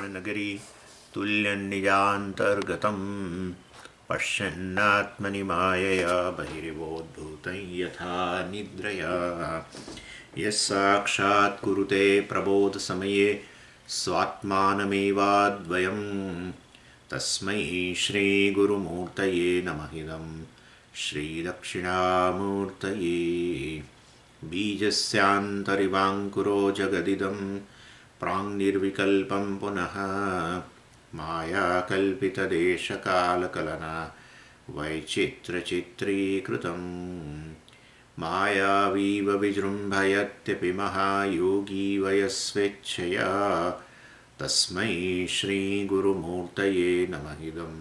प्राणनगरी तुल्यन्निजान्तर्गतं पश्यन्नात्मनि मायया बहिर्वोद्भूतं यथा निद्रया यस्साक्षात् कुरुते प्रबोधसमये स्वात्मानमेवाद्वयं तस्मै श्रीगुरुमूर्तये नमः इदं श्रीदक्षिणामूर्तये बीजस्यान्तरिवाङ्कुरो जगदिदं प्राङ्निर्विकल्पं पुनः मायाकल्पितदेशकालकलना वैचित्रचित्रीकृतं मायावीव विजृम्भयत्यपि महायोगी वयस्वेच्छया तस्मै श्रीगुरुमूर्तये नमः इदं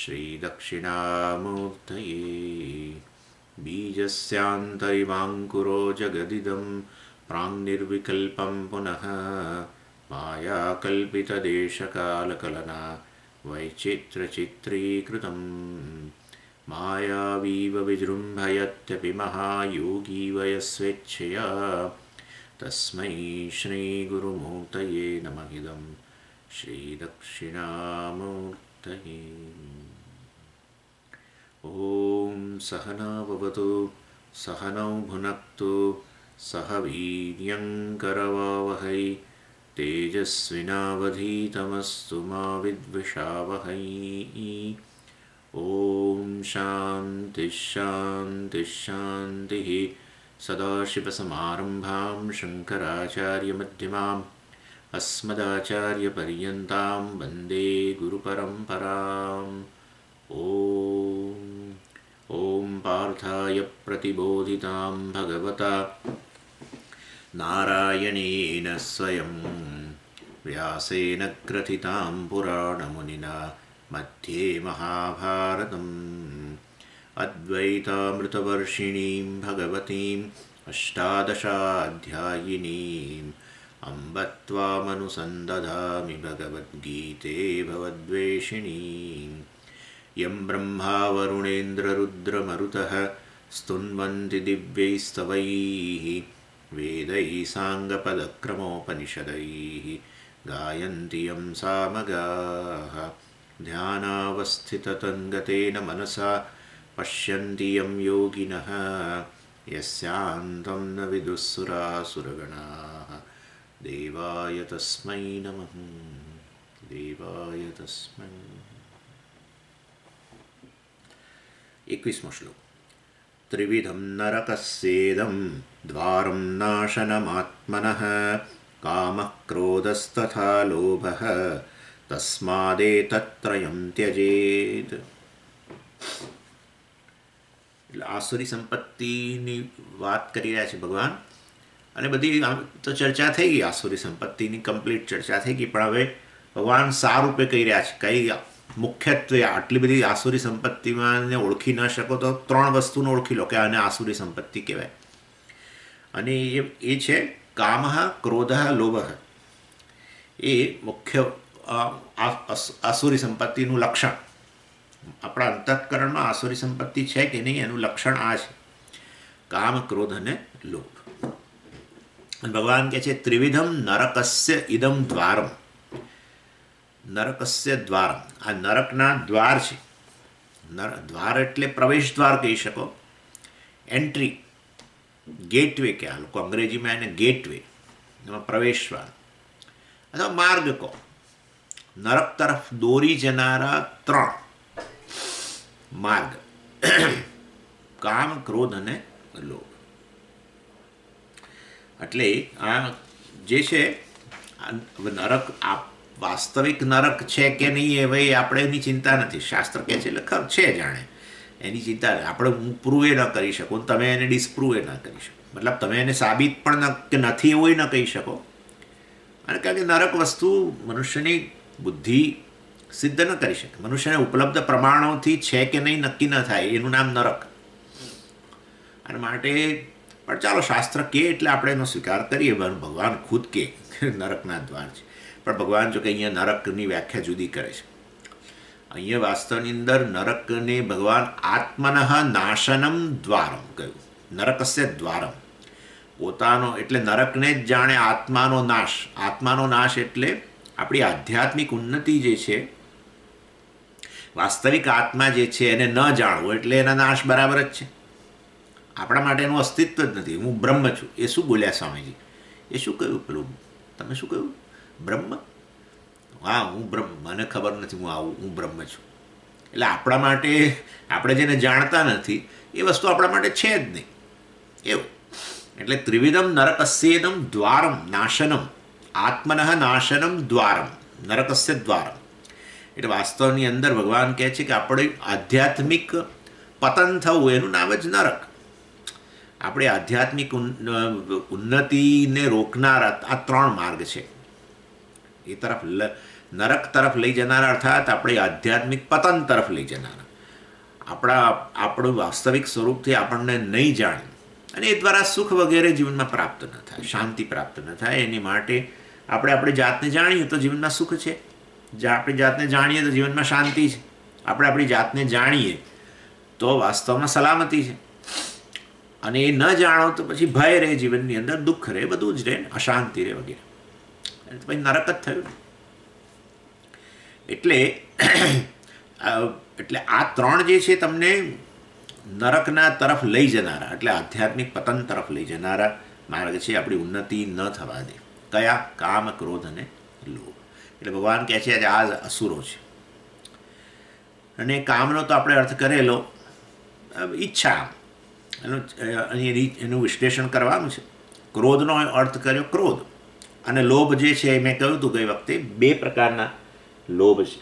श्रीदक्षिणामूर्तये बीजस्यान्तरिवाङ्कुरो जगदिदं प्राङ्निर्विकल्पं पुनः मायाकल्पितदेशकालकलना वैचित्रचित्रीकृतं मायावीव विजृम्भयत्यपि महायोगी वयस्वेच्छया तस्मै श्रीगुरुमूर्तये नमः इदं श्रीदक्षिणामूर्तये। ॐ सहना भवतु सहनौ भुनक्तु सह वीर्यङ्करवावहै तेजस्विनावधीतमस्तु मा विद्विषावहै। ॐ शान्तिः शान्तिः शान्तिः। सदाशिवसमारम्भां शङ्कराचार्यमध्यमाम् अस्मदाचार्यपर्यन्तां वन्दे गुरुपरम्पराम्। ॐ पार्थाय प्रतिबोधितां भगवता नारायणेन स्वयं व्यासेन ग्रथितां पुराणमुनिना मध्ये महाभारतम् अद्वैतामृतवर्षिणीं भगवतीम् अष्टादशाध्यायिनीम् अम्ब त्वामनुसन्दधामि भगवद्गीते भवद्वेषिणीम्। यं ब्रह्मा वरुणेन्द्ररुद्रमरुतः स्तुन्वन्ति दिव्यैस्तवैः वेदैः साङ्गपदक्रमोपनिषदैः गायन्ति यं सामगाः ध्यानावस्थिततन्गतेन मनसा पश्यन्ति यं योगिनः यस्यान्तं न विदुःसुरासुरगणाः देवाय तस्मै नमः देवाय तस्मै। 21वां श्लोक। त्रिविधं नरकस्येदं द्वारं नाशनमात्मनः कामः क्रोधस्तथा लोभः तस्मादेतत्त्रयं त्यजेत्। आसुरी संपत्तिની વાત કરી રહ્યા છે ભગવાન, અને બધી તો ચર્ચા થઈ ગઈ, આસુરી સંપત્તિની કમ્પ્લીટ ચર્ચા થઈ ગઈ, પણ હવે ભગવાન સારૂપે કહી રહ્યા છે કઈ મુખ્યત્વે આટલી બધી આસુરી સંપત્તિમાં ઓળખી ન શકો તો ત્રણ વસ્તુને ઓળખી લો કે આને આસુરી સંપત્તિ કહેવાય, અને એ છે કામઃ ક્રોધઃ લોભઃ। એ મુખ્ય આસુરી સંપત્તિનું લક્ષણ। આપણા અંતઃકરણમાં આસુરી સંપત્તિ છે કે નહીં એનું લક્ષણ આ છે, કામ ક્રોધ અને લોભ। ભગવાન કહે છે ત્રિવિધમ નરકસ્ય ઇદમ દ્વારમ। નરકસ્ય દ્વારમ, આ નરકના દ્વાર છે। દ્વાર એટલે પ્રવેશ દ્વાર કહી શકો, એન્ટ્રી, ગેટવે કે આ લોકો અંગ્રેજીમાં એને ગેટવે, એમાં પ્રવેશ દ્વાર અથવા માર્ગ કહો। નરક તરફ દોરી જનારા ત્રણ માર્ગ, કામ ક્રોધ અને લોભ। એટલે આ જે છે નરક, આ વાસ્તવિક નરક છે કે નહીં એ ભાઈ આપણે એની ચિંતા નથી, શાસ્ત્ર કહે છે એટલે ખર છે જાણે, એની ચિંતા આપણે હું પ્રૂવ એ ન કરી શકું, તમે એને ડિસ્પ્રૂવ એ ન કરી શકો, મતલબ તમે એને સાબિત પણ કે નથી એવું ન કહી શકો। અને કારણ કે નરક વસ્તુ મનુષ્યની બુદ્ધિ સિદ્ધ ન કરી શકે, મનુષ્યને ઉપલબ્ધ પ્રમાણોથી છે કે નહીં નક્કી ન થાય, એનું નામ નરક। અને માટે પણ ચાલો શાસ્ત્ર કહે એટલે આપણે એનો સ્વીકાર કરીએ, ભગવાન ખુદ કે નરકના દ્વાર છે, પણ ભગવાન જો કે અહીંયા નરકની વ્યાખ્યા જુદી કરે છે। અહીંયા વાસ્તવની અંદર નરકને ભગવાન આત્મનઃ નાશનમ દ્વારમ કહ્યું, નરકસ્ય દ્વારમ, પોતાનો એટલે નરકને જ જાણે આત્માનો નાશ। આત્માનો નાશ એટલે આપણી આધ્યાત્મિક ઉન્નતિ જે છે, વાસ્તવિક આત્મા જે છે એને ન જાણવો એટલે એના નાશ બરાબર જ છે. આપણા માટે એનું અસ્તિત્વ જ નથી. હું બ્રહ્મ છું એ શું બોલ્યા સ્વામીજી? એ શું કહ્યું પેલું? તમે શું કહ્યું? બ્રહ્મ? હા, હું બ્રહ્મ, મને ખબર નથી હું બ્રહ્મ છું. એટલે આપણા માટે, આપણે જેને જાણતા નથી એ વસ્તુ આપણા માટે છે જ નહીં એવું. એટલે ત્રિવિધમ નરકસ્યેદમ દ્વારમ નાશનમ આત્મનઃ નાશનમ દ્વારમ નરકસ્ય દ્વારમ. એટલે વાસ્તવની અંદર ભગવાન કહે છે કે આપણે આધ્યાત્મિક પતન થવું એનું નામ જ નરક. આપણે આધ્યાત્મિક ઉન્નતિને રોકનારા આ 3 માર્ગ છે. એ તરફ નરક તરફ લઈ જનારા, અર્થાત આપણે આધ્યાત્મિક પતન તરફ લઈ જનારા, આપણું વાસ્તવિક સ્વરૂપથી આપણને નહીં જાણે અને એ દ્વારા સુખ વગેરે જીવનમાં પ્રાપ્ત ન થાય, શાંતિ પ્રાપ્ત ન થાય. એની માટે આપણે આપણી જાતને જાણીએ તો જીવનમાં સુખ છે, આપણી જાતને જાણીએ તો જીવનમાં શાંતિ છે, આપણે આપણી જાતને જાણીએ તો વાસ્તવમાં સલામતી છે. અને એ ન જાણો તો પછી ભય રહે જીવનની અંદર, દુઃખ રહે, બધું જ રહે, અશાંતિ રહે વગેરે. પછી નરક જ થયું. એટલે આ 3 જે છે તમને નરકના તરફ લઈ જનારા, એટલે આધ્યાત્મિક પતન તરફ લઈ જનારા માર્ગ છે. આપણી ઉન્નતિ ન થવા દે. કયા? કામ, ક્રોધ અને લોભ. એટલે ભગવાન કહે છે આજે આ અસુરો છે. અને કામનો તો આપણે અર્થ કરેલો ઈચ્છા, એનું વિશ્લેષણ કરવાનું છે. ક્રોધનો અર્થ કર્યો ક્રોધ. અને લોભ જે છે મેં કહ્યું હતું ગઈ વખતે 2 પ્રકારના લોભ છે.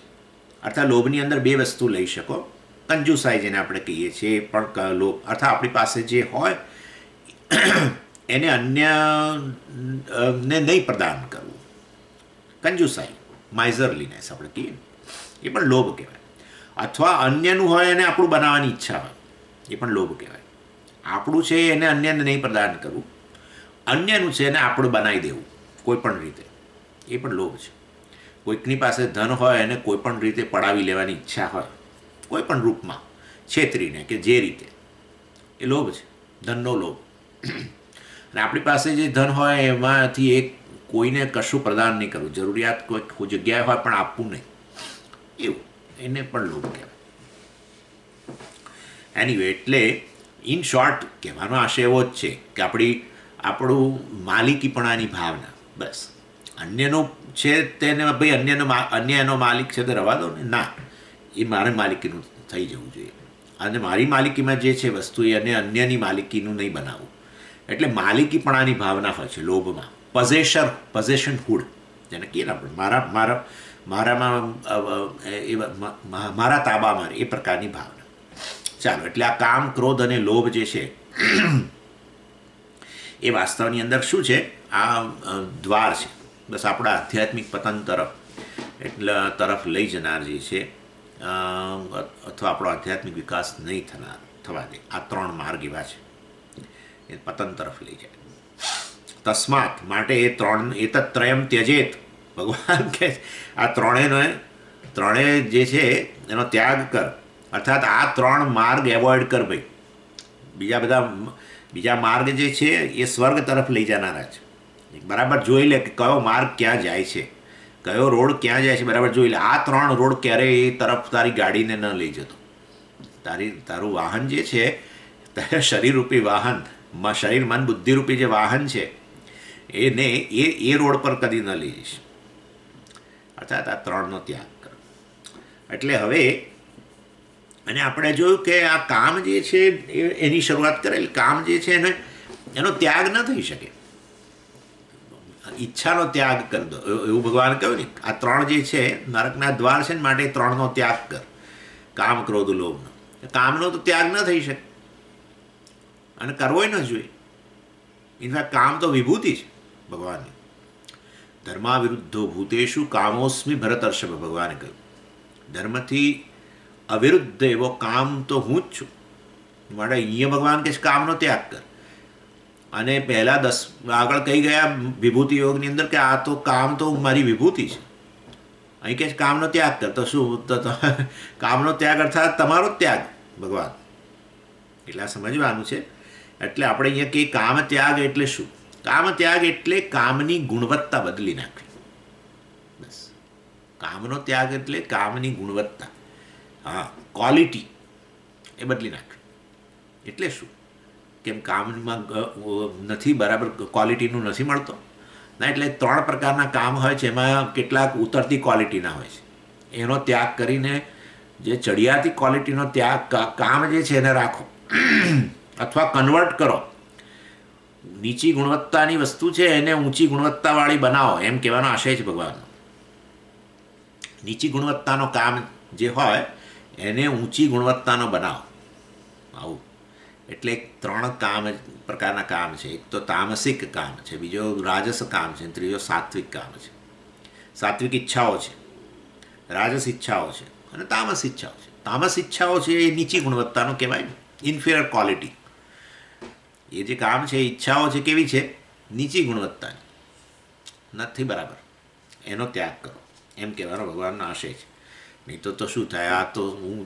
અર્થાત લોભની અંદર 2 વસ્તુ લઈ શકો. કંજુસાઈ જેને આપણે કહીએ છીએ પણ લોભ, અર્થાત આપણી પાસે જે હોય એને અન્યને નહીં પ્રદાન કરવું. કંજુસાઈ, માઇઝરલીનેસ આપણે કહીએ, એ પણ લોભ કહેવાય. અથવા અન્યનું હોય એને આપણું બનાવવાની ઈચ્છા હોય, એ પણ લોભ કહેવાય. આપણું છે એને અન્યને નહીં પ્રદાન કરવું, અન્યનું છે એને આપણું બનાવી દેવું કોઈ પણ રીતે, એ પણ લોભ છે. કોઈકની પાસે ધન હોય એને કોઈ પણ રીતે પડાવી લેવાની ઈચ્છા હોય, કોઈ પણ રૂપમાં છેતરીને કે જે રીતે, એ લોભ છે, ધનનો લોભ. અને આપણી પાસે જે ધન હોય એમાંથી એક કોઈને કશું પ્રદાન નહીં કરવું, જરૂરિયાત કોઈ જગ્યાએ હોય પણ આપવું નહીં, એવું, એને પણ લોભ કહેવાય. એનીવે, એટલે ઇન શોર્ટ કહેવાનો આશય એવો જ છે કે આપણું માલિકીપણાની ભાવના, બસ. અન્યનું છે તેને ભાઈ અન્ય એનો માલિક છે તો રવા દો ને, ના, એ મારે માલિકીનું થઈ જવું જોઈએ. અને મારી માલિકીમાં જે છે વસ્તુ એ અન્યની માલિકીનું નહીં બનાવવું. એટલે માલિકીપણાની ભાવના હોય છે લોભમાં. પોઝેશનહુડ જેને કહીએ ને આપણે, મારા તાબામાં, એ પ્રકારની ભાવના. ચાલો, એટલે આ કામ, ક્રોધ અને લોભ જે છે એ વાસ્તવની અંદર શું છે? આ દ્વાર છે, બસ આપણા આધ્યાત્મિક પતન તરફ લઈ જનાર જે છે, અથવા આપણો આધ્યાત્મિક વિકાસ નહીં થવા દે. આ 3 માર્ગ એવા છે, એ પતન તરફ લઈ જાય. તસ્માત, માટે એ ત્રયમ ત્યજેત. ભગવાન કહે આ ત્રણે જે છે એનો ત્યાગ કર. અર્થાત આ 3 માર્ગ એવોઇડ કર ભાઈ. બીજા માર્ગ જે છે એ સ્વર્ગ તરફ લઈ જનારા છે. બરાબર જોઈ લે કે કયો માર્ગ ક્યાં જાય છે, કયો રોડ ક્યાં જાય છે, બરાબર જોઈ લે. આ 3 રોડ ક્યારેય એ તરફ તારી ગાડીને ન લઈ જતો. તારું વાહન જે છે, શરીરરૂપી વાહન, શરીર, મન, બુદ્ધિરૂપી જે વાહન છે એને એ રોડ પર કદી ન લઈ જઈશ. અર્થાત આ 3નો ત્યાગ કરો. એટલે હવે, અને આપણે જોયું કે આ કામ જે છે એની શરૂઆત કરેલ. કામ જે છે એનો ત્યાગ ન થઈ શકે. ઈચ્છાનો ત્યાગ કરી દો એવું ભગવાન કહ્યું ને. આ 3 જે છે નરકના દ્વાર છે ને, માટે 3નો ત્યાગ કર. કામ, ક્રોધ, લોભનો. કામનો તો ત્યાગ ન થઈ શકે અને કરવોય ન જોઈએ. ઇનફેક્ટ કામ તો વિભૂતિ છે ભગવાનની. ધર્મા વિરુદ્ધો ભૂતેષુ કામોસ્મિ ભરતર્ષભ, ભગવાને કહ્યું. ધર્મથી અવિરુદ્ધ એવો કામ તો હું જ છું. માટે અહીંયા ભગવાન કહે છે કામનો ત્યાગ કર. અને પહેલાં આગળ કહી ગયા વિભૂતિ યોગની અંદર કે આ તો કામ તો મારી વિભૂતિ છે. અહીં કહે છે કામનો ત્યાગ કર. તો શું? તો કામનો ત્યાગ અર્થાત તમારો જ ત્યાગ ભગવાન. એટલે આ સમજવાનું છે. એટલે આપણે અહીંયા કહીએ કામ ત્યાગ એટલે શું? કામ ત્યાગ એટલે કામની ગુણવત્તા બદલી નાખવી, બસ. કામનો ત્યાગ એટલે કામની ગુણવત્તા, હા, ક્વોલિટી એ બદલી નાખવી. એટલે શું? કેમ કામમાં નથી બરાબર ક્વોલિટીનું નથી મળતો? ના, એટલે 3 પ્રકારના કામ હોય છે, એમાં કેટલાક ઉતરતી ક્વોલિટીના હોય છે. એનો ત્યાગ કરીને જે ચડિયાતી ક્વોલિટીનો ત્યાગ કામ જે છે એને રાખો અથવા કન્વર્ટ કરો. નીચી ગુણવત્તાની વસ્તુ છે એને ઊંચી ગુણવત્તાવાળી બનાવો, એમ કહેવાનો આશય છે ભગવાનનો. નીચી ગુણવત્તાનો કામ જે હોય એને ઊંચી ગુણવત્તાનો બનાવો. આવું એટલે 3 પ્રકારના કામ છે. એક તો તામસિક કામ છે, બીજો રાજસ કામ છે, ત્રીજો સાત્વિક કામ છે. સાત્વિક ઈચ્છાઓ છે, રાજસ ઈચ્છાઓ છે અને તામસ ઈચ્છાઓ છે. તામસ ઈચ્છાઓ છે એ નીચી ગુણવત્તાનો કહેવાય, ઇન્ફિરિયર ક્વોલિટી. એ જે કામ છે, ઈચ્છાઓ છે, કેવી છે? નીચી ગુણવત્તાની, નથી બરાબર, એનો ત્યાગ કરો, એમ કહેવાનો ભગવાનનો આશય છે. નહીં તો શું થાય? આ તો હું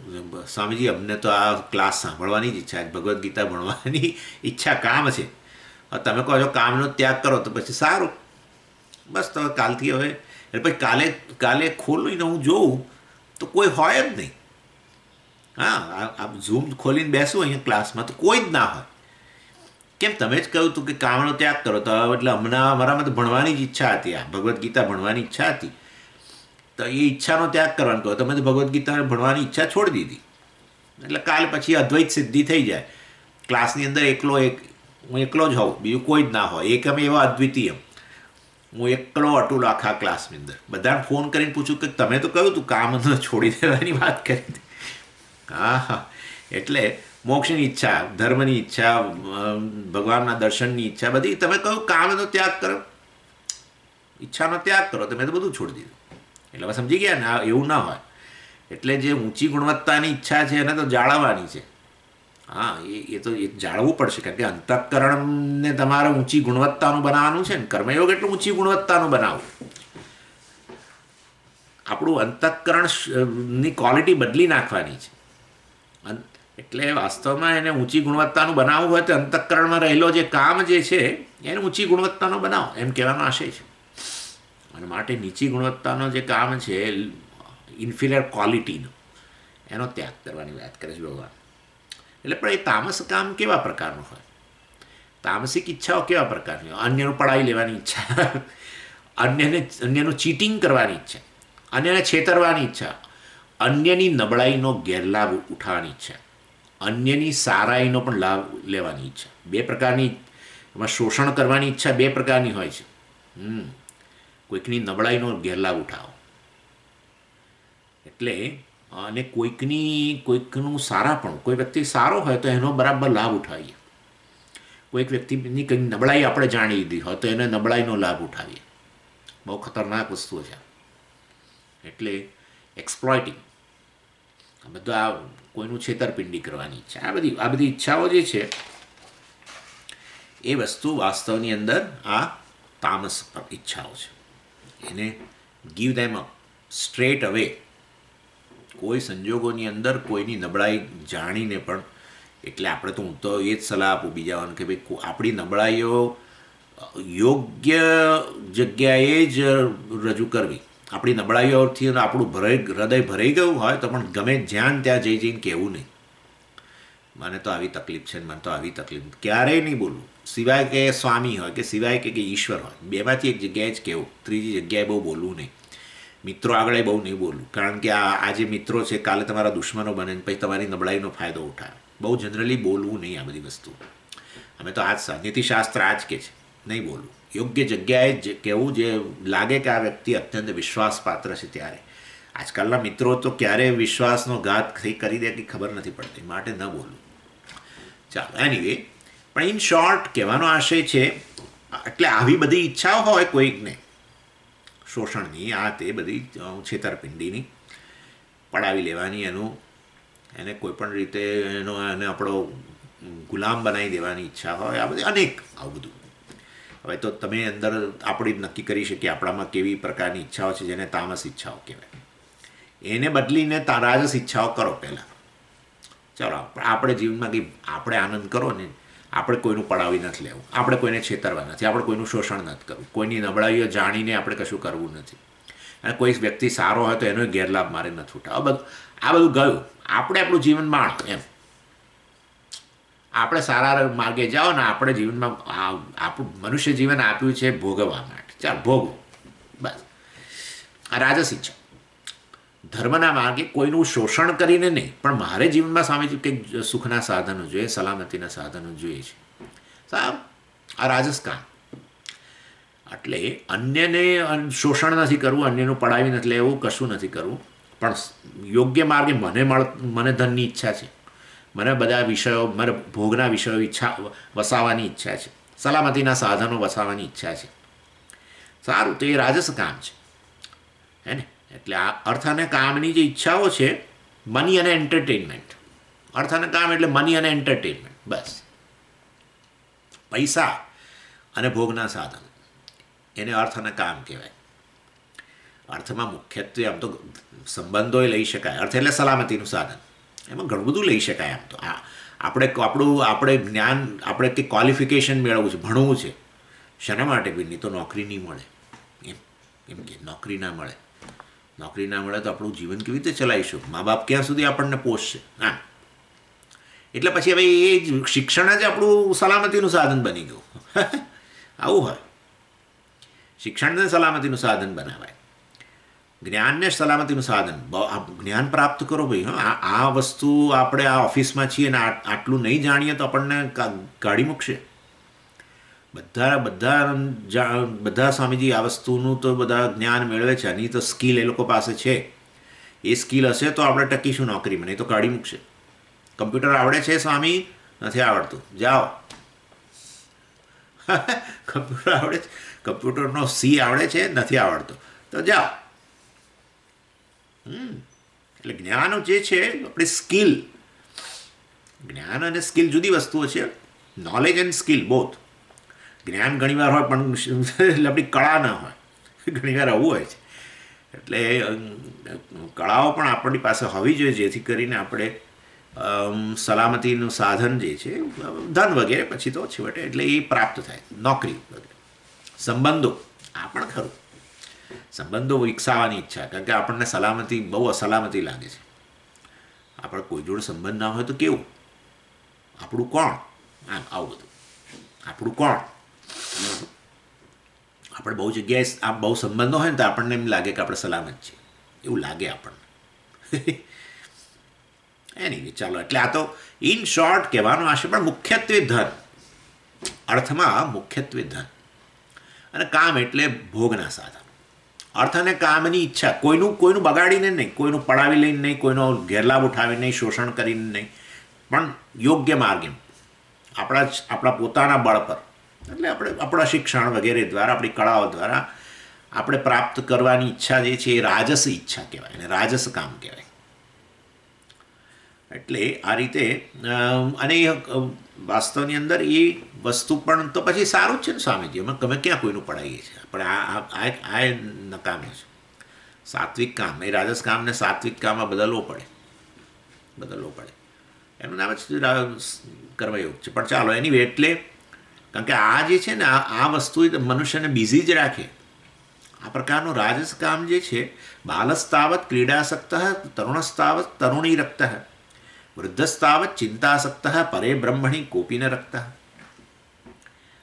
સ્વામીજી, અમને તો આ ક્લાસ સાંભળવાની જ ઈચ્છા છે, ભગવદ્ ગીતા ભણવાની ઈચ્છા કામ છે. તમે કહો છો કામનો ત્યાગ કરો, તો પછી સારું, બસ તો કાલથી હવે એટલે પછી કાલે ખોલીને હું જોઉં તો કોઈ હોય જ નહીં. હા, આ ઝૂમ ખોલીને બેસું અહીંયા ક્લાસમાં તો કોઈ જ ના હોય. કેમ? તમે જ કહ્યું હતું કે કામનો ત્યાગ કરો, તો એટલે હમણાં અમારામાં તો ભણવાની જ ઈચ્છા હતી, આ ભગવદ્ ગીતા ભણવાની ઈચ્છા હતી, તો એ ઈચ્છાનો ત્યાગ કરવાનો કહો. તમે તો ભગવદ્ ગીતા ભણવાની ઈચ્છા છોડી દીધી, એટલે કાલે પછી અદ્વૈત સિદ્ધિ થઈ જાય. ક્લાસની અંદર હું એકલો જ હોઉં, બીજું કોઈ જ ના હોય, એકમ એવા અદ્વિતીય, હું એકલો અટુલ આખા ક્લાસની અંદર. બધાને ફોન કરીને પૂછું કે તમે તો કહ્યું તું કામ છોડી દેવાની વાત કરી હતી. હા, એટલે મોક્ષની ઈચ્છા, ધર્મની ઈચ્છા, ભગવાનના દર્શનની ઈચ્છા, બધી તમે કહ્યું કામનો ત્યાગ કરો, ઈચ્છાનો ત્યાગ કરો, તમે તો બધું છોડી દીધું. એટલે હવે સમજી ગયા ને? એવું ના હોય. એટલે જે ઊંચી ગુણવત્તાની ઈચ્છા છે એને તો જાળવવાની છે. હા, એ તો જાળવવું પડશે, કારણ કે અંતઃકરણને તમારે ઊંચી ગુણવત્તાનું બનાવવાનું છે ને. કર્મયોગ એટલે ઊંચી ગુણવત્તાનું બનાવવું. આપણું અંતઃકરણની ક્વોલિટી બદલી નાખવાની છે. એટલે વાસ્તવમાં એને ઊંચી ગુણવત્તાનું બનાવવું હોય તો અંતઃકરણમાં રહેલો જે કામ જે છે એને ઊંચી ગુણવત્તાનો બનાવો, એમ કહેવાનો આશય છે. અને માટે નીચી ગુણવત્તાનો જે કામ છે, ઇન્ફિરિયર ક્વોલિટીનો, એનો ત્યાગ કરવાની વાત કરે છે ભગવાન. એટલે પણ એ તામસ કામ કેવા પ્રકારનું હોય? તામસિક ઈચ્છાઓ કેવા પ્રકારની હોય? અન્યનું પડાવી લેવાની ઈચ્છા, અન્યનું ચીટિંગ કરવાની ઈચ્છા, અન્યને છેતરવાની ઈચ્છા, અન્યની નબળાઈનો ગેરલાભ ઉઠાવવાની ઈચ્છા, અન્યની સારાઈનો પણ લાભ લેવાની ઈચ્છા. 2 પ્રકારની એમાં શોષણ કરવાની ઈચ્છા 2 પ્રકારની હોય છે. કોઈકની નબળાઈનો ગેરલાભ ઉઠાવો, એટલે અને કોઈકનું સારાપણું, કોઈ વ્યક્તિ સારો હોય તો એનો બરાબર લાભ ઉઠાવીએ. કોઈક વ્યક્તિની કંઈક નબળાઈ આપણે જાણી લીધી હોય તો એને નબળાઈનો લાભ ઉઠાવીએ. બહુ ખતરનાક વસ્તુઓ છે. એટલે એક્સપ્લોઇટિંગ, આ બધું, આ કોઈનું છેતરપિંડી કરવાની ઈચ્છા, આ બધી ઈચ્છાઓ જે છે એ વસ્તુ વાસ્તવની અંદર આ તામસ ઈચ્છાઓ છે. એને ગીવ ધેમ અપ સ્ટ્રેટ અવે. કોઈ સંજોગોની અંદર કોઈની નબળાઈ જાણીને પણ, એટલે આપણે તો હું તો એ જ સલાહ આપું બીજાઓને કે ભાઈ આપણી નબળાઈઓ યોગ્ય જગ્યાએ જ રજૂ કરવી. આપણી નબળાઈઓથી આપણું હૃદય ભરાઈ ગયું હોય તો પણ ગમે જ્યાં ત્યાં જઈને કહેવું નહીં, મને તો આવી તકલીફ છે, મને તો આવી તકલીફ, ક્યારેય નહીં બોલવું. સિવાય કે સ્વામી હોય કે સિવાય કે ઈશ્વર હોય, બેમાંથી એક જગ્યાએ જ કહેવું, ત્રીજી જગ્યાએ બહુ બોલવું નહીં. મિત્રો આગળ બહુ નહીં બોલવું, કારણ કે આ જે મિત્રો છે કાલે તમારા દુશ્મનો બને પછી તમારી નબળાઈનો ફાયદો ઉઠાવે. બહુ જનરલી બોલવું નહીં આ બધી વસ્તુ. અમે તો નીતિશાસ્ત્ર આ જ કહે છે, નહીં બોલવું. યોગ્ય જગ્યાએ જ કહેવું, જે લાગે કે આ વ્યક્તિ અત્યંત વિશ્વાસપાત્ર છે ત્યારે. આજકાલના મિત્રો તો ક્યારે વિશ્વાસનો ઘાત કરી દે કે ખબર નથી પડતી, માટે ન બોલવું. ચાલો, એનીવે, પણ ઇન શોર્ટ કહેવાનો આશય છે, એટલે આવી બધી ઈચ્છાઓ હોય કોઈકને, શોષણની, આ તે બધી છેતરપિંડીની, પડાવી લેવાની, એને કોઈપણ રીતે એને આપણો ગુલામ બનાવી દેવાની ઈચ્છા હોય, આ બધી અનેક આવું બધું. હવે તો તમે અંદર આપણે નક્કી કરી શકીએ આપણામાં કેવી પ્રકારની ઈચ્છાઓ છે, જેને તામસ ઈચ્છાઓ કહેવાય. એને બદલીને રાજસ ઈચ્છાઓ કરો પહેલાં. ચાલો, આપણે જીવનમાં કંઈ આપણે આનંદ કરો ને, આપણે કોઈનું પડાવી નથી લેવું, આપણે કોઈને છેતરવા નથી, આપણે કોઈનું શોષણ નથી કરવું, કોઈની નબળાઈઓ જાણીને આપણે કશું કરવું નથી. અને કોઈ વ્યક્તિ સારો હોય તો એનો ગેરલાભ મારે નથી ઉઠાવો. આ બધું ગયું. આપણે આપણું જીવન માણો એમ. આપણે સારા માર્ગે જાઓ ને. આપણે જીવનમાં આપણું મનુષ્ય જીવન આપ્યું છે ભોગવવા માટે. ચાલ ભોગવો બસ. આ રાજસ ઈચ્છા. ધર્મના માર્ગે કોઈનું શોષણ કરીને નહીં, પણ મારે જીવનમાં સ્વામીજી કંઈક સુખના સાધનો જોઈએ, સલામતીના સાધનો જોઈએ છે. સારું, આ રાજસ કામ. એટલે અન્યને શોષણ નથી કરવું, અન્યનું પડાવી નથી લેવું, કશું નથી કરવું, પણ યોગ્ય માર્ગે મને ધનની ઈચ્છા છે, મને બધા વિષયો, મને ભોગના વિષયો વસાવવાની ઈચ્છા છે, સલામતીના સાધનો વસાવવાની ઈચ્છા છે. સારું, તો એ રાજસ કામ છે, હે ને? એટલે આ અર્થ અને કામની જે ઈચ્છાઓ છે, મની અને એન્ટરટેનમેન્ટ. અર્થ અને કામ એટલે મની અને એન્ટરટેનમેન્ટ, બસ. પૈસા અને ભોગના સાધન, એને અર્થ અને કામ કહેવાય. અર્થમાં મુખ્યત્વે આમ તો સંબંધો લઈ શકાય. અર્થ એટલે સલામતીનું સાધન. એમાં ઘણું બધું લઈ શકાય. આમ તો આપણે જ્ઞાન, આપણે કંઈક ક્વોલિફિકેશન મેળવવું છે, ભણવું છે. શાના માટે? બી નહીં તો નોકરી નહીં મળે. એમ કે નોકરી ના મળે. નોકરી ના મળે તો આપણું જીવન કેવી રીતે ચલાવીશું? મા બાપ ક્યાં સુધી આપણને પોષશે? હા, એટલે પછી હવે એ શિક્ષણ જ આપણું સલામતીનું સાધન બની ગયું. આવું હોય. શિક્ષણને સલામતીનું સાધન બનાવાય, જ્ઞાનને સલામતીનું સાધન. જ્ઞાન પ્રાપ્ત કરો ભાઈ. હા, આ વસ્તુ આપણે આ ઓફિસમાં છીએ અને આટલું નહીં જાણીએ તો આપણને કાઢી મૂકશે. બધા સ્વામીજી આ વસ્તુનું તો બધા જ્ઞાન મેળવે છે. આની તો સ્કિલ એ લોકો પાસે છે. એ સ્કિલ હશે તો આપણે ટકીશું નોકરીમાં, નહીં તો કાઢી મૂકશે. કમ્પ્યુટર આવડે છે સ્વામી? નથી આવડતું, જાઓ. કમ્પ્યુટર આવડે છે, કમ્પ્યુટરનો સી આવડે છે? નથી આવડતો, તો જાઓ. એટલે જ્ઞાન જે છે આપણી સ્કિલ. જ્ઞાન અને સ્કિલ જુદી વસ્તુઓ છે. Knowledge and skill both. જ્ઞાન ઘણીવાર હોય પણ આપણી કળા ના હોય. ઘણીવાર આવું હોય છે. એટલે કળાઓ પણ આપણી પાસે હોવી જોઈએ, જેથી કરીને આપણે સલામતીનું સાધન જે છે, ધન વગેરે પછી તો છેવટે એટલે એ પ્રાપ્ત થાય. નોકરી વગેરે, સંબંધો, આ પણ ખરું. સંબંધો વિકસાવવાની ઈચ્છા, કારણ કે આપણને સલામતી, બહુ અસલામતી લાગે છે. આપણે કોઈ જોડે સંબંધ ના હોય તો કેવું? આપણું કોણ? આવું બધું. આપણું કોણ? આપણે બહુ જગ્યાએ આ બહુ સંબંધો હોય ને તો આપણને એમ લાગે કે આપણે સલામત છીએ, એવું લાગે આપણને. એની ચાલો, એટલે આ તો ઇન શોર્ટ કહેવાનો આશે. પણ મુખ્યત્વે ધન, અર્થમાં મુખ્યત્વે ધન, અને કામ એટલે ભોગના સાધન. અર્થ અને કામની ઈચ્છા, કોઈનું બગાડીને નહીં, કોઈનું પડાવી લઈને નહીં, કોઈનો ગેરલાભ ઉઠાવીને નહીં, શોષણ કરીને નહીં, પણ યોગ્ય માર્ગે આપણા પોતાના બળ પર, એટલે આપણે આપણા શિક્ષણ વગેરે દ્વારા, આપણી કળાઓ દ્વારા આપણે પ્રાપ્ત કરવાની ઈચ્છા જે છે એ રાજસ ઈચ્છા કહેવાય, અને રાજસ કામ કહેવાય. એટલે આ રીતે, અને વાસ્તવની અંદર એ વસ્તુ પણ તો પછી સારું જ છે ને સ્વામીજી. અમે તમે ક્યાં કોઈનું પડાવીએ છીએ? આપણે આ નકામું છે. સાત્વિક કામ, એ રાજસ કામને સાત્વિક કામમાં બદલવો પડે. એનું નામ જ કર્મયોગ છે. પણ ચાલો, એની એટલે કારણ કે આ જે છે ને, આ વસ્તુ મનુષ્યને બિઝી જ રાખે. આ પ્રકારનું રાજસ કામ જે છે, બાલસ્તાવત ક્રીડાસક્ત, તરુણસ્તાવત તરુણીરક્ત, વૃદ્ધસ્તાવત ચિંતાસક્ત, પરે બ્રહ્મણી કોપી ન રક્ત.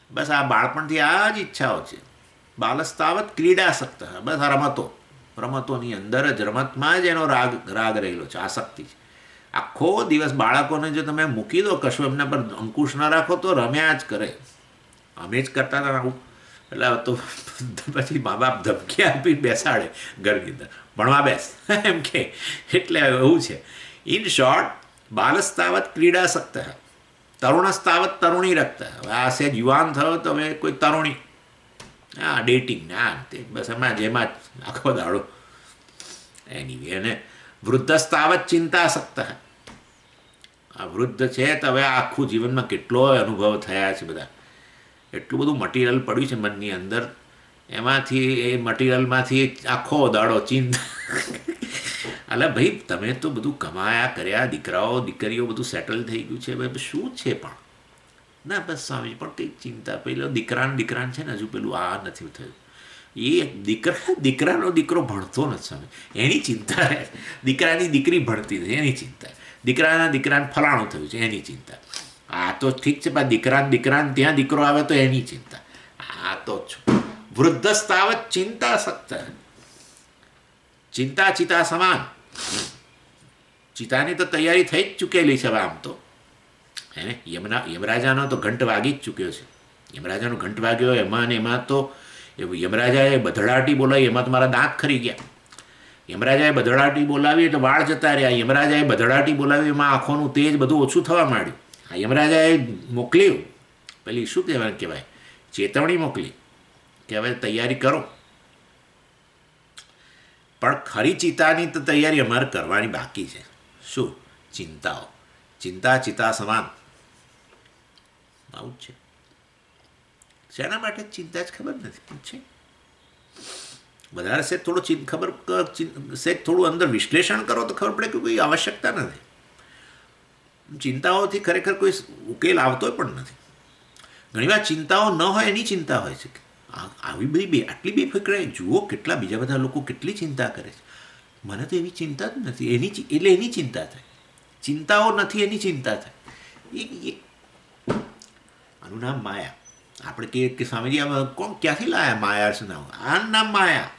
બસ આ બાળપણથી આ જ ઈચ્છાઓ છે. બાલસ્તાવત ક્રીડાસક્ત, બસ આ રમતોની અંદર જ, રમતમાં જ એનો રાગ રહેલો છે, આસક્તિ છે. આખો દિવસ બાળકોને જો તમે મૂકી દો, કશું એમના પર અંકુશ ન રાખો તો રમ્યા જ કરે. અમે જ કરતા હતા આવું. એટલે તો પછી મા બાપ ધમકી આપી બેસાડે ઘરની અંદર, ભણવા બેસ એમ કે. એટલે એવું છે. ઇન શોર્ટ, બાલસ્તાવત ક્રીડાસક્ત, તરુણસ્તાવત તરુણી રક્ત. હવે આ સેજ યુવાન થયો તો હવે કોઈ તરુણી, હા, ડેટિંગ ને આ તે, બસ એમાં જેમાં જ આખો દાડો એની. અને વૃદ્ધસ્તાવત ચિંતાસક્ત. આ વૃદ્ધ છે તો હવે આખું જીવનમાં કેટલો અનુભવ થયા છે બધા. એટલું બધું મટીરિયલ પડ્યું છે મનની અંદર, એમાંથી એ મટીરિયલમાંથી આખો દાડો ચિંતા. એટલે ભાઈ તમે તો બધું કમાયા કર્યા, દીકરાઓ દીકરીઓ બધું સેટલ થઈ ગયું છે, ભાઈ શું છે? પણ ના, બસ સ્વામી પણ કંઈક ચિંતા. પેલો દીકરાને છે ને હજુ પેલું આ નથી થયું, એ દીકરાનો દીકરો ભણતો નથી સામે, એની ચિંતા રહે. દીકરાની દીકરી ભણતી નથી એની ચિંતા, દીકરાના દીકરાને ફલાણું થયું છે એની ચિંતા. આ તો ઠીક છે, પણ દીકરાને ત્યાં દીકરો આવે તો એની ચિંતા. આ તો વૃદ્ધસ્તાવત ચિંતા સક્ત, ચિંતા ચિતા સમાન. ચિતાની તો તૈયારી થઈ જ ચૂકેલી છે હવે આમ તો. હે યમરાજાનો તો ઘંટ વાગી જ ચૂક્યો છે. યમરાજાનો ઘંટ વાગ્યો એમાં તો યમરાજાએ બધડાટી બોલાવી, એમાં તો મારા દાંત ખરી ગયા. યમરાજાએ બધડાટી બોલાવી એટલે વાળ જતા રહ્યા. યમરાજાએ બધડાટી બોલાવી એમાં આંખોનું તેજ બધું ઓછું થવા માંડ્યું. આ યમરાજાએ મોકલ્યું, પેલી શું કહેવાય ચેતવણી મોકલી કે હવે તૈયારી કરો. પણ ખરી ચિતાની તો તૈયારી અમારે કરવાની બાકી છે. શું? ચિંતાઓ. ચિંતા ચિતા સમાન. આવું જ છે. શેના માટે ચિંતા જ ખબર નથી છે. વધારે સેજ થોડો સેજ થોડું અંદર વિશ્લેષણ કરો તો ખબર પડે કે કોઈ આવશ્યકતા નથી. ચિંતાઓથી ખરેખર કોઈ ઉકેલ આવતો પણ નથી. ઘણીવાર ચિંતાઓ ન હોય એની ચિંતા હોય છે. આવી બધી આટલી બેફિકરાઈ જુઓ, કેટલા બીજા બધા લોકો કેટલી ચિંતા કરે છે. મને તો એવી ચિંતા જ નથી. એટલે એની ચિંતા થાય. ચિંતાઓ નથી એની ચિંતા થાય. આનું નામ માયા. આપણે કહીએ કે સ્વામીજી આમાં કોણ ક્યાંથી લાયા માયા છે નામ? આનું નામ માયા.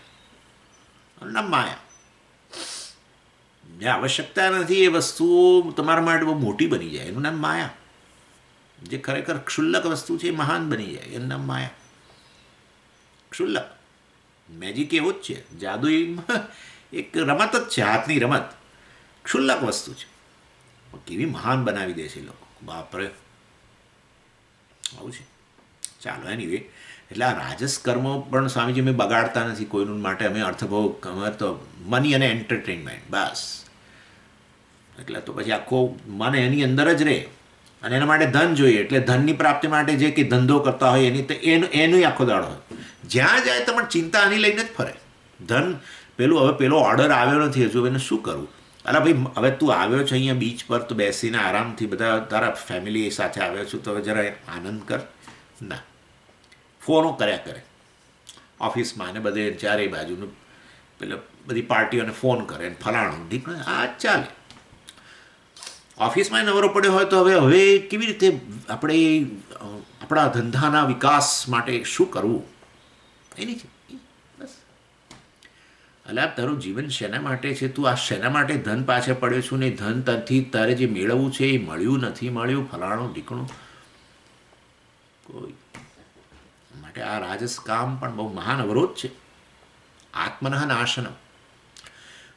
આનું નામ માયા. જે આવશ્યકતા નથી એ વસ્તુઓ તમારા માટે બહુ મોટી બની જાય, એનું નામ માયા. જે ખરેખર ક્ષુલ્લક વસ્તુ છે એ મહાન બની જાય, એનું નામ માયા. ક્ષુલ્લક મેજિક એવો જ છે, જાદુ એક રમત જ છે, હાથની રમત. ક્ષુલ્લક વસ્તુ છે, કેવી મહાન બનાવી દે છે લોકો. બાપરે, આવું છે. ચાલો, એનીવે, એટલે આ રાજસ કર્મો પણ સ્વામીજી અમે બગાડતા નથી કોઈનું માટે. અમે અર્થભોગ, અમારે તો મની અને એન્ટરટેનમેન્ટ બસ. એટલે તો પછી આખો મન એની અંદર જ રહે અને એના માટે ધન જોઈએ. એટલે ધનની પ્રાપ્તિ માટે જે કંઈ ધંધો કરતા હોય એનું આખો દાડો હોય. જ્યાં જાય તમે ચિંતા આની લઈને જ ફરે. ધન પેલો ઓર્ડર આવ્યો નથી હજુ, એને શું કરવું? અલા ભાઈ, હવે તું આવ્યો છે અહીંયા બીચ પર, તો બેસીને આરામથી બધા તારા ફેમિલી સાથે આવ્યો છું, તો હવે જરા આનંદ કર. ના, ફોનો કર્યા કરે ઓફિસમાં ને બધે, ચારેય બાજુનું પેલા બધી પાર્ટીઓને ફોન કરે ને ફલાણું ઢીકણું. આ ચાલે. ઓફિસમાં નવરો પડ્યો હોય તો હવે કેવી રીતે આપણે આપણા ધંધાના વિકાસ માટે શું કરવું એની છે બસ. એટલે તારું જીવન શેના માટે છે? તું આ શેના માટે ધન પાછળ પડ્યો છું ને? ધન તરથી તારે જે મેળવવું છે એ મળ્યું નથી મળ્યું, ફલાણું ઢીકણું કોઈ માટે. આ રાજસ કામ પણ બહુ મહાન અવરોધ છે. આત્મનઃ નાશનમ,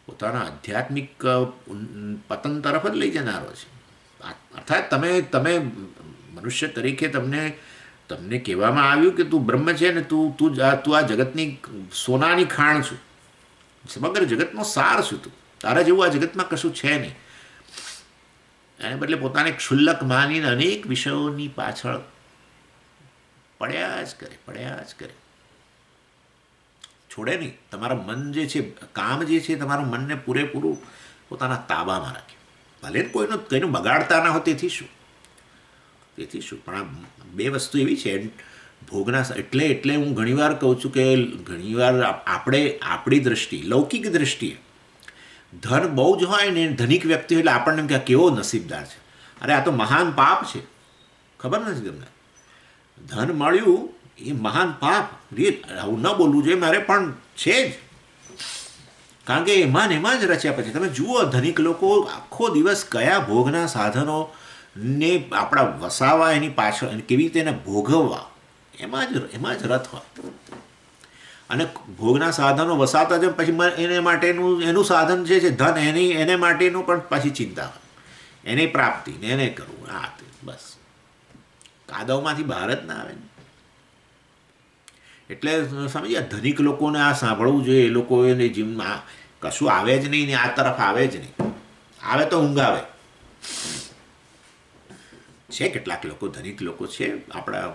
પોતાના આધ્યાત્મિક પતન તરફ જ લઈ જનારો છે. અર્થાત તમે મનુષ્ય તરીકે તમને કહેવામાં આવ્યું કે તું બ્રહ્મ છે ને, તું આ જગતની સોનાની ખાણ છું, સમગ્ર જગતનો સાર છું તું. તારા જેવું આ જગતમાં કશું છે નહીં. એને બદલે પોતાને ક્ષુલ્લક માનીને અનેક વિષયોની પાછળ પડ્યા જ કરે. છોડે નહીં. તમારા મન જે છે, કામ જે છે, તમારા મનને પૂરેપૂરું પોતાના તાબામાં રાખે. ભલે કોઈનું બગાડતા ના હોય, તેથી શું. પણ આ બે વસ્તુ એવી છે ભોગના. એટલે હું ઘણીવાર કહું છું કે ઘણીવાર આપણી દ્રષ્ટિ, લૌકિક દ્રષ્ટિએ ધન બહુ જ હોય ને, ધનિક વ્યક્તિ હોય એટલે આપણને એમ કે કેવો નસીબદાર છે. અરે આ તો મહાન પાપ છે. ખબર નથી તમને? ધન મળ્યું એ મહાન પાપ. આવું ન બોલવું જોઈએ મારે, પણ છે જ. કારણ કે એમાં જ રચ્યા પછી તમે જુઓ, ધનિક લોકો આખો દિવસ કયા ભોગના સાધનોને આપણા વસાવા, એની પાછળ કેવી રીતે એને ભોગવવા, એમાં જ રથ હોય. અને ભોગના સાધનો વસાતા જાય પછી એને માટેનું એનું સાધન જે છે ધન, એને માટેનું પણ પાછી ચિંતા હોય, એને પ્રાપ્તિ ને એને કરવું. આ બસ કાદવમાંથી બહાર જ ના આવે ને. એટલે સમજ્યા, ધનિક લોકોને આ સાંભળવું જોઈએ. એ લોકો એને જીવનમાં કશું આવે જ નહીં ને આ તરફ આવે જ નહીં. આવે તો ઊંઘ આવે. છે કેટલાક લોકો ધનિક લોકો છે આપણા,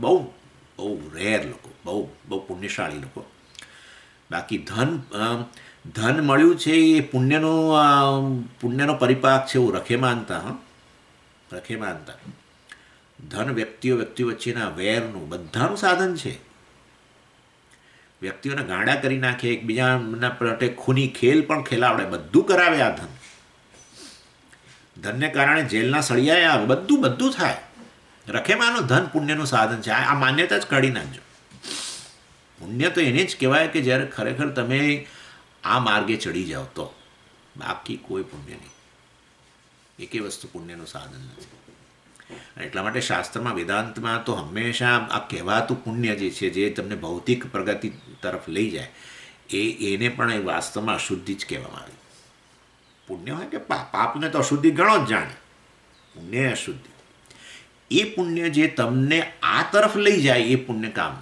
બહુ રેર લોકો, બહુ પુણ્યશાળી લોકો. બાકી ધન મળ્યું છે એ પુણ્યનો પરિપાક છે એવું રખે માનતા. ધન વ્યક્તિઓ વચ્ચેના વેરનું બધાનું સાધન છે. વ્યક્તિઓને ગાંડા કરી નાખે, એકબીજાના પ્રત્યે ખૂની ખેલ પણ ખેલાવડે, બધું કરાવે આ ધન. ધનને કારણે જેલના સળિયાએ આવે, બધું બધું થાય. રખેમાનું ધન પુણ્યનું સાધન છે. આ માન્યતા જ કાઢી નાખજો. પુણ્ય તો એને જ કહેવાય કે જ્યારે ખરેખર તમે આ માર્ગે ચડી જાઓ તો, બાકી કોઈ પુણ્ય નહીં. એકે વસ્તુ પુણ્યનું સાધન નથી. એટલા માટે શાસ્ત્રમાં, વેદાંતમાં તો હંમેશા આ કહેવાતું પુણ્ય જે છે, જે તમને ભૌતિક પ્રગતિ તરફ લઈ જાય, એને પણ એ વાસ્તવમાં અશુદ્ધિ જ કહેવામાં આવે. પુણ્ય હોય કે પાપને તો અશુદ્ધિ ગણો જ જાણે, પુણ્ય અશુદ્ધિ. એ પુણ્ય જે તમને આ તરફ લઈ જાય, એ પુણ્ય કામ.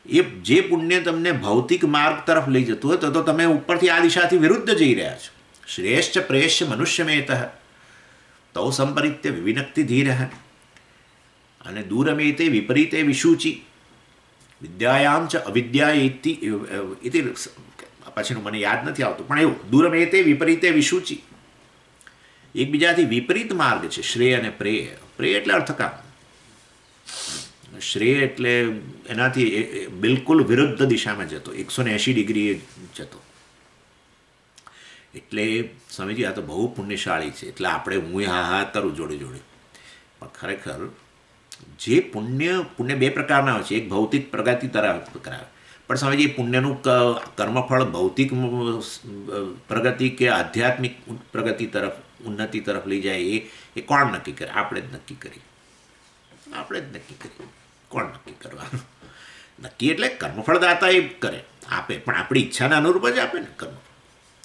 એ જે પુણ્ય તમને ભૌતિક માર્ગ તરફ લઈ જતું હોય તો તમે ઉપરથી આ દિશાથી વિરુદ્ધ જઈ રહ્યા છો. શ્રેષ્ઠ પ્રેષ્ઠ મનુષ્યમેત તૌ સંપરિત્ય વિવિનક્તિ ધીર. અને દૂરમેતે વિપરીતે વિશુચિ વિદ્યાયામ ચ અવિદ્યા ઇતિ, પછીનું મને યાદ નથી આવતું, પણ એવું દૂરમેતે વિપરીતે વિશુચિ, એકબીજાથી વિપરીત માર્ગ છે શ્રેય અને પ્રેય. પ્રેય એટલે અર્થકામ, શ્રેય એટલે એનાથી બિલકુલ વિરુદ્ધ દિશામાં જતો, 180 ડિગ્રી જતો. એટલે સ્વામીજી આ તો બહુ પુણ્યશાળી છે. એટલે આપણે હું હા કરું જોડે જોડે, પણ ખરેખર જે પુણ્ય બે પ્રકારના હોય છે. એક ભૌતિક પ્રગતિ તરફ કરાવે, પણ સ્વામીજી પુણ્યનું કર્મફળ ભૌતિક પ્રગતિ કે આધ્યાત્મિક પ્રગતિ તરફ, ઉન્નતિ તરફ લઈ જાય, એ કોણ નક્કી કરે? આપણે જ નક્કી કરીએ. આપણે જ નક્કી કરીએ. કોણ નક્કી કરવાનું? નક્કી એટલે કર્મફળદાતા એ કરે, આપે, પણ આપણી ઈચ્છાના અનુરૂપ જ આપે ને કર્મ.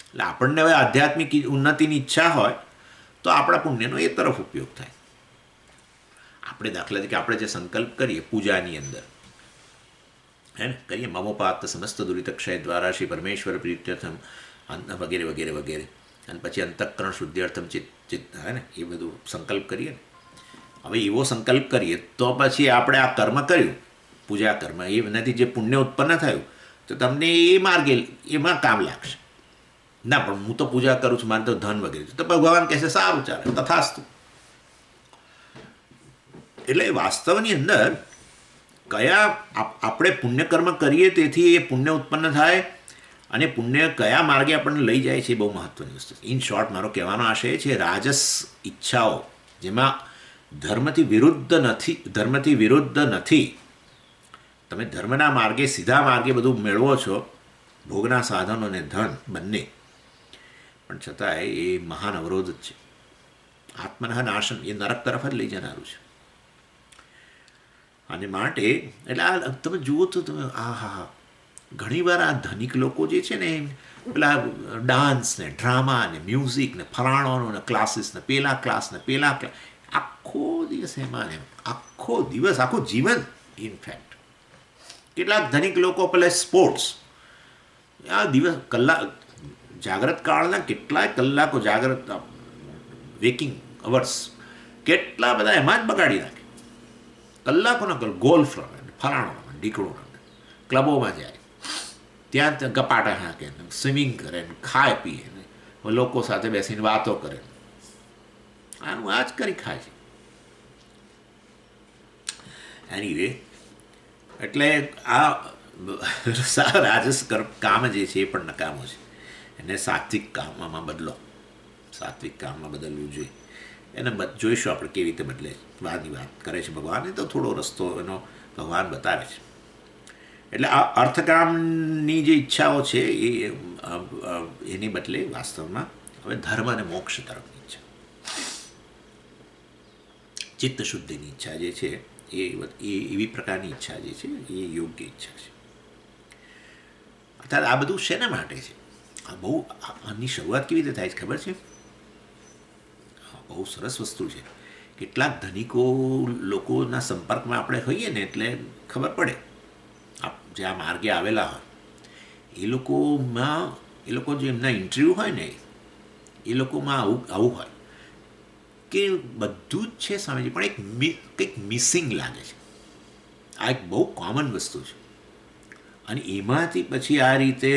એટલે આપણને હવે આધ્યાત્મિક ઉન્નતિની ઈચ્છા હોય તો આપણા પુણ્યનો એ તરફ ઉપયોગ થાય. આપણે દાખલા તરીકે આપણે જે સંકલ્પ કરીએ પૂજાની અંદર, હે ને, કરીએ મમોપાત સમસ્ત દુરિત ક્ષય દ્વારા શ્રી પરમેશ્વર પ્રીત્યર્થમ વગેરે વગેરે વગેરે, અને પછી અંતઃકરણ શુદ્ધિઅર્થમ ચિત્ત, હે ને, એ બધું સંકલ્પ કરીએ ને. હવે એવો સંકલ્પ કરીએ તો પછી આપણે આ કર્મ કર્યું, પૂજા કર્મ, એનાથી જે પુણ્ય ઉત્પન્ન થયું તો તમને એ માર્ગે એમાં કામ લાગશે. ના, પણ હું તો પૂજા કરું છું, મારે તો ધન વગેરે, તો ભગવાન કહેશે સારું ચાલે, તથાસ્તુ. એટલે વાસ્તવની અંદર કયા આપણે પુણ્યકર્મ કરીએ તેથી એ પુણ્ય ઉત્પન્ન થાય, અને પુણ્ય કયા માર્ગે આપણને લઈ જાય છે એ બહુ મહત્ત્વની વસ્તુ છે. ઇન શોર્ટ મારો કહેવાનો આશય છે, રાજસ ઈચ્છાઓ જેમાં ધર્મથી વિરુદ્ધ નથી, તમે ધર્મના માર્ગે, સીધા માર્ગે બધું મેળવો છો, ભોગના સાધનો અને ધન બંને, પણ છતાંય એ મહાન અવરોધ જ છે. આત્મનઃ નાશન, એ નરક તરફ જ લઈ જનારું છે. અને માટે એટલે આ તમે જુઓ તો તમે હા ઘણીવાર આ ધનિક લોકો જે છે ને, પેલા ડાન્સ ને ડ્રામા ને મ્યુઝિક ને ફલાણોનો ને ક્લાસીસ ને પેલા ક્લાસ ને પેલા ક્લાસ, આખો દિવસ એમાં ને આખો દિવસ, આખું જીવન. ઇનફેક્ટ કેટલાક ધનિક લોકો પેલા સ્પોર્ટ્સ, આ દિવસ કલાક જાગ્રત કાળના કેટલાય કલાકો જાગ્રત, વેકિંગ અવર્સ કેટલા બધા એમાં જ બગાડી નાખે. કલાકોના ગોલ્ફ રમે, ફલાણો રમે, ઢીકડો રમે, ક્લબોમાં જાય, ત્યાં ગપાટા હાંકે, સ્વિમિંગ કરે, ખાય પીએ, લોકો સાથે બેસીને વાતો કરે. આનું આ જ કરી ખાય છે. એનીવે, એટલે આ રાજસ કામ જે છે એ પણ નકામો છે. એને સાત્વિક કામમાં બદલો, સાત્વિક કામમાં બદલવું જોઈએ. એને જોઈશું આપણે કેવી રીતે બદલે. વાદની વાત કરે છે ભગવાન, તો થોડો રસ્તો એનો ભગવાન બતાવે છે. એટલે આ અર્થકામની જે ઈચ્છાઓ છે એની બદલે વાસ્તવમાં હવે ધર્મ અને મોક્ષ તરફની ઈચ્છા, ચિત્ત શુદ્ધિની ઈચ્છા જે છે એ એવી પ્રકારની ઈચ્છા જે છે એ યોગ્ય ઈચ્છા છે. અર્થાત આ બધું શેના માટે છે? આ બહુ આની શરૂઆત કેવી રીતે થાય છે ખબર છે? બહુ સરસ વસ્તુ છે. કેટલાક ધનિકો લોકોના સંપર્કમાં આપણે હોઈએ ને એટલે ખબર પડે, જે આ માર્ગે આવેલા હોય એ લોકો જે એમના ઇન્ટરવ્યૂ હોય ને એ લોકોમાં આવું હોય કે બધું જ છે સ્વામીજી, પણ કંઈક મિસિંગ લાગે છે. આ એક બહુ કોમન વસ્તુ છે, અને એમાંથી પછી આ રીતે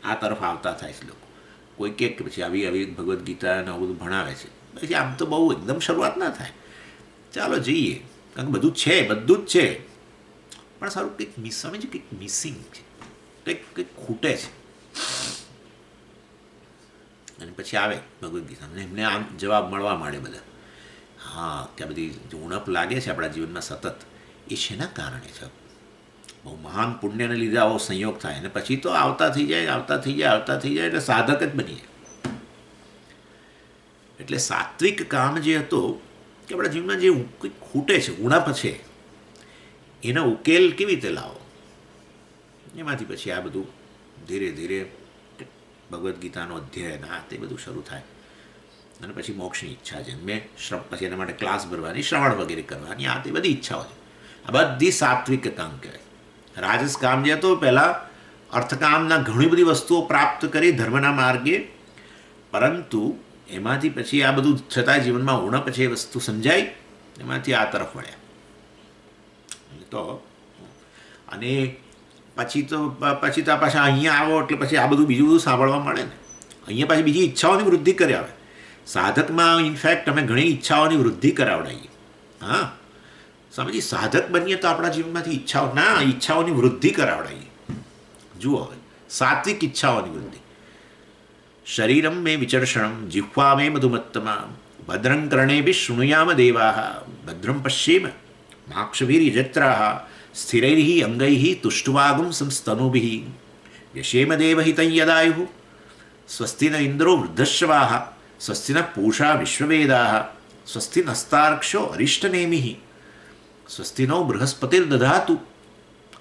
આ તરફ આવતા થાય છે લોકો. કોઈ કે પછી આવી ભગવદ્ ગીતાને આવું બધું ભણાવે છે, પછી આમ તો બહુ એકદમ શરૂઆત ના થાય, ચાલો જઈએ, કારણ કે બધું જ છે, પણ સારું કંઈક સ્વામીજી કંઈક મિસિંગ છે. કંઈક કંઈક ખૂટે છે. અને પછી આવે ભગવદ્ ગીતા અને એમને આમ જવાબ મળવા માંડે બધા. હા, કે આ બધી જે ઉણપ લાગે છે આપણા જીવનમાં સતત, એ શેના કારણે છે? બહુ મહાન પુણ્યને લીધે આવો સંયોગ થાય અને પછી તો આવતા થઈ જાય એટલે સાધક જ બની જાય. એટલે સાત્વિક કામ જે હતો કે આપણા જીવનમાં જે કંઈક ખૂટે છે, ઉણપ છે, એના ઉકેલ કેવી રીતે લાવો, એમાંથી પછી આ બધું ધીરે ધીરે ભગવદ્ ગીતાનો અધ્યયન આ તે બધું શરૂ થાય. અને પછી મોક્ષની ઈચ્છા જન્મે, પછી એના માટે ક્લાસ ભરવાની, શ્રવણ વગેરે કરવાની, આ તે બધી ઈચ્છાઓ છે. આ બધી સાત્વિક કામ કહેવાય. રાજસ કામ જે હતો પહેલાં અર્થકામના ઘણી બધી વસ્તુઓ પ્રાપ્ત કરી ધર્મના માર્ગે, પરંતુ એમાંથી પછી આ બધું છતાં જીવનમાં ઉણપ છે એ વસ્તુ સમજાય, એમાંથી આ તરફ વળ્યા. તો અને પછી તો પાછા અહીંયા આવો એટલે પછી આ બધું બીજું બધું સાંભળવા મળે ને. અહીંયા પાછી બીજી ઈચ્છાઓની વૃદ્ધિ કરી આવે. સાધકમાં ઇનફેક્ટ અમે ઘણી ઈચ્છાઓની વૃદ્ધિ કરાવડાવીએ. હા, સમજી, સાધક બનીએ તો આપણા જીવનમાંથી ઈચ્છાઓની વૃદ્ધિ કરાવડાવીએ. જુઓ હવે, સાત્વિક ઈચ્છાઓની વૃદ્ધિ. શરીરમ મે વિચર્ષણમ જીહ્વા મે મધુમત્તમા ભદ્રં કર્ણેભિ શૃણુયામ દેવાઃ ભદ્રં પશ્યેમ માક્ષભિર્યજત્રાઃ સ્થિરૈઃ અંગૈઃ તુષ્ટવાગું સંસ્તનુભિઃ વ્યશેમ દેવહિतं યદાયુઃ સ્વસ્તિ ન ઇન્દ્રો વૃદ્ધશ્રવાઃ સ્વસ્તિ ન પૂષા વિશ્વવેદાઃ સ્વસ્તિ નસ્તાર્ક્ષો અરિષ્ટનેમિઃ સ્વસ્તિ નો બૃહસ્પતિર્દધાતુ.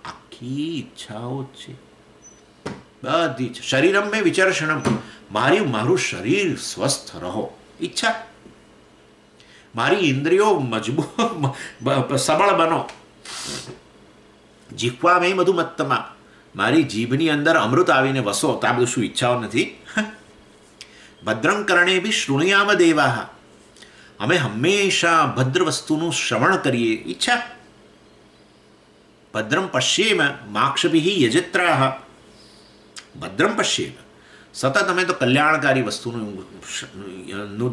આખી ઈચ્છાઓ છે બધી. શરીરમ મેં વિચર્ષણમ, મારું શરીર સ્વસ્થ રહો, ઈચ્છા. મારી ઇન્દ્રિયો મજબૂત સબળ બનો. જીહ્વા મેં મધુમત્તમા, મારી જીભની અંદર અમૃત આવીને વસો. તો આ બધું શું ઈચ્છાઓ નથી? ભદ્રં કર્ણેભિ શૃણુયામ દેવાઃ, અમે હંમેશા ભદ્ર વસ્તુનું શ્રવણ કરીએ, ઈચ્છા. ભદ્રં પશ્યેમ માક્ષભિઃ યજત્રાઃ, ભદ્રં પશ્યેમ, સતત અમે તો કલ્યાણકારી વસ્તુનું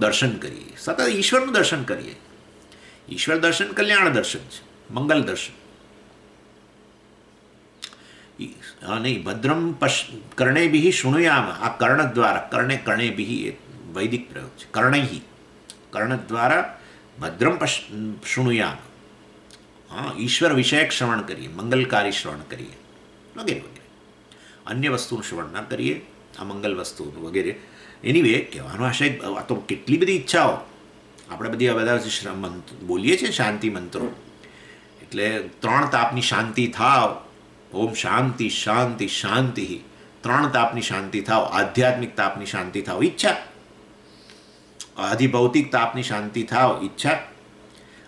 દર્શન કરીએ, સતત ઈશ્વરનું દર્શન કરીએ. ઈશ્વર દર્શન કલ્યાણ દર્શન છે, મંગલ દર્શન. નહીં, ભદ્રમ કર્ણેભિઃ શૃણુયામ, આ કર્ણ દ્વારા, કર્ણેભિઃ એ વૈદિક પ્રયોગ છે. કર્ણ દ્વારા ભદ્રમ શૃણુયામ, હા, ઈશ્વર વિષયક શ્રવણ કરીએ, મંગલકારી શ્રવણ કરીએ, વગેરે વગેરે. અન્ય વસ્તુનું શ્રવણ ના કરીએ, આ મંગલ વસ્તુનું વગેરે. એનીવે, કહેવાનો આશય, આ તો કેટલી બધી ઈચ્છાઓ આપણે બધા બોલીએ છીએ શાંતિ મંત્રો. એટલે 3 તાપની શાંતિ થાવ, ઓમ શાંતિ શાંતિ શાંતિ, 3 તાપની શાંતિ થાવ, આધ્યાત્મિક તાપની શાંતિ થાવ, ઈચ્છા. આધિભૌતિક તાપની શાંતિ થાવ, ઈચ્છા.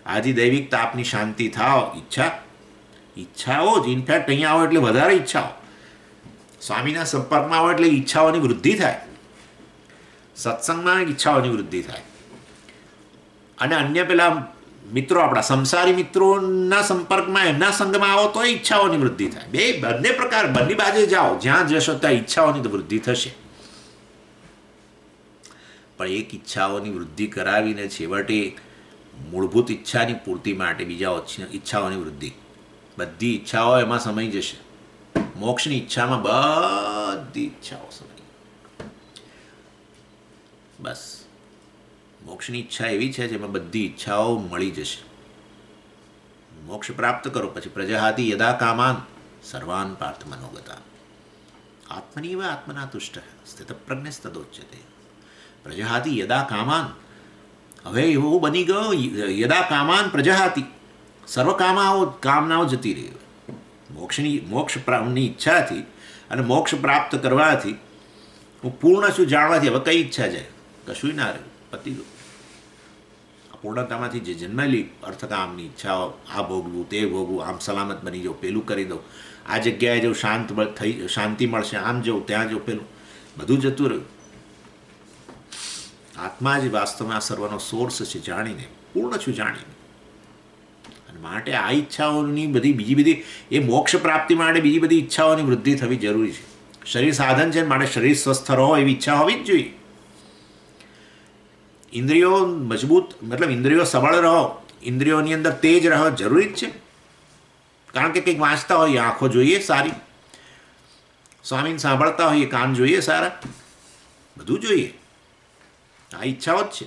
આધિદૈવિક તાપની શાંતિ થાવ, ઈચ્છા. ઈચ્છાઓ જ. ઇનફેક્ટ અહીંયા આવો એટલે વધારે ઈચ્છાઓ. સ્વામીના સંપર્કમાં આવો એટલે ઈચ્છાઓની વૃદ્ધિ થાય. સત્સંગમાં ઈચ્છાઓની વૃદ્ધિ થાય. અને અન્ય પેલા મિત્રો, આપણા સંસારી મિત્રોના સંપર્કમાં, એમના સંગમાં આવો તો ઈચ્છાઓની વૃદ્ધિ થાય. બંને પ્રકાર, બંને બાજુ જાઓ, જ્યાં જશો ત્યાં ઈચ્છાઓની તો વૃદ્ધિ થશે. પણ એક ઈચ્છાઓની વૃદ્ધિ કરાવીને છેવટે મૂળભૂત ઈચ્છાની પૂર્તિ માટે બીજા ઈચ્છાઓની વૃદ્ધિ, બધી ઈચ્છાઓ એમાં સમાઈ જશે. મોક્ષની ઈચ્છામાં બધી ઈચ્છાઓ સમાઈ. બસ મોક્ષની ઈચ્છા એવી છે જેમાં બધી ઈચ્છાઓ મળી જશે. મોક્ષ પ્રાપ્ત કરો પછી પ્રજહાતિ યદા કામાન સર્વાન પાર્થ મનોગતા આત્મનીવ આત્મના તુષ્ટ સ્થિતપ્રજ્ઞસ્તદોચ્યતે. પ્રજહાતિ યદા કામાન, હવે એવું બની ગયો, યદા કામાન પ્રજહાતિ, સર્વ કામનાઓ જતી રહી. મોક્ષની ઈચ્છાથી અને મોક્ષ પ્રાપ્ત કરવાથી હું પૂર્ણ છું જાણવાથી હવે કઈ ઈચ્છા જાય? કશું ના રહ્યું, પતી ગયું. પૂર્ણતામાંથી જે જન્મેલી અર્થકામની ઈચ્છાઓ, આ ભોગવું, તે ભોગવું, આમ સલામત બની જાઉં, પેલું કરી દઉં, આ જગ્યાએ જવું, શાંતિ મળશે, આમ જવું, ત્યાં જવું, પેલું બધું જતું રહ્યું. આત્મા જ વાસ્તવમાં આ સર્વનો સોર્સ છે જાણીને, પૂર્ણ છું જાણીને. અને માટે આ ઈચ્છાઓની બીજી બધી એ મોક્ષ પ્રાપ્તિ માટે બીજી બધી ઈચ્છાઓની વૃદ્ધિ થવી જરૂરી છે. શરીર સાધન છે, માટે શરીર સ્વસ્થ રહો એવી ઈચ્છા હોવી જ જોઈએ. ઇન્દ્રિયો મજબૂત, મતલબ ઇન્દ્રિયો સબળ રહો, ઇન્દ્રિયોની અંદર તેજ રહો જરૂરી જ છે. કારણ કે કંઈક વાંચતા હોય, આંખો જોઈએ સારી, સ્વામીને સાંભળતા હોઈએ, કામ જોઈએ સારા, બધું જોઈએ, આ ઈચ્છાઓ જ છે.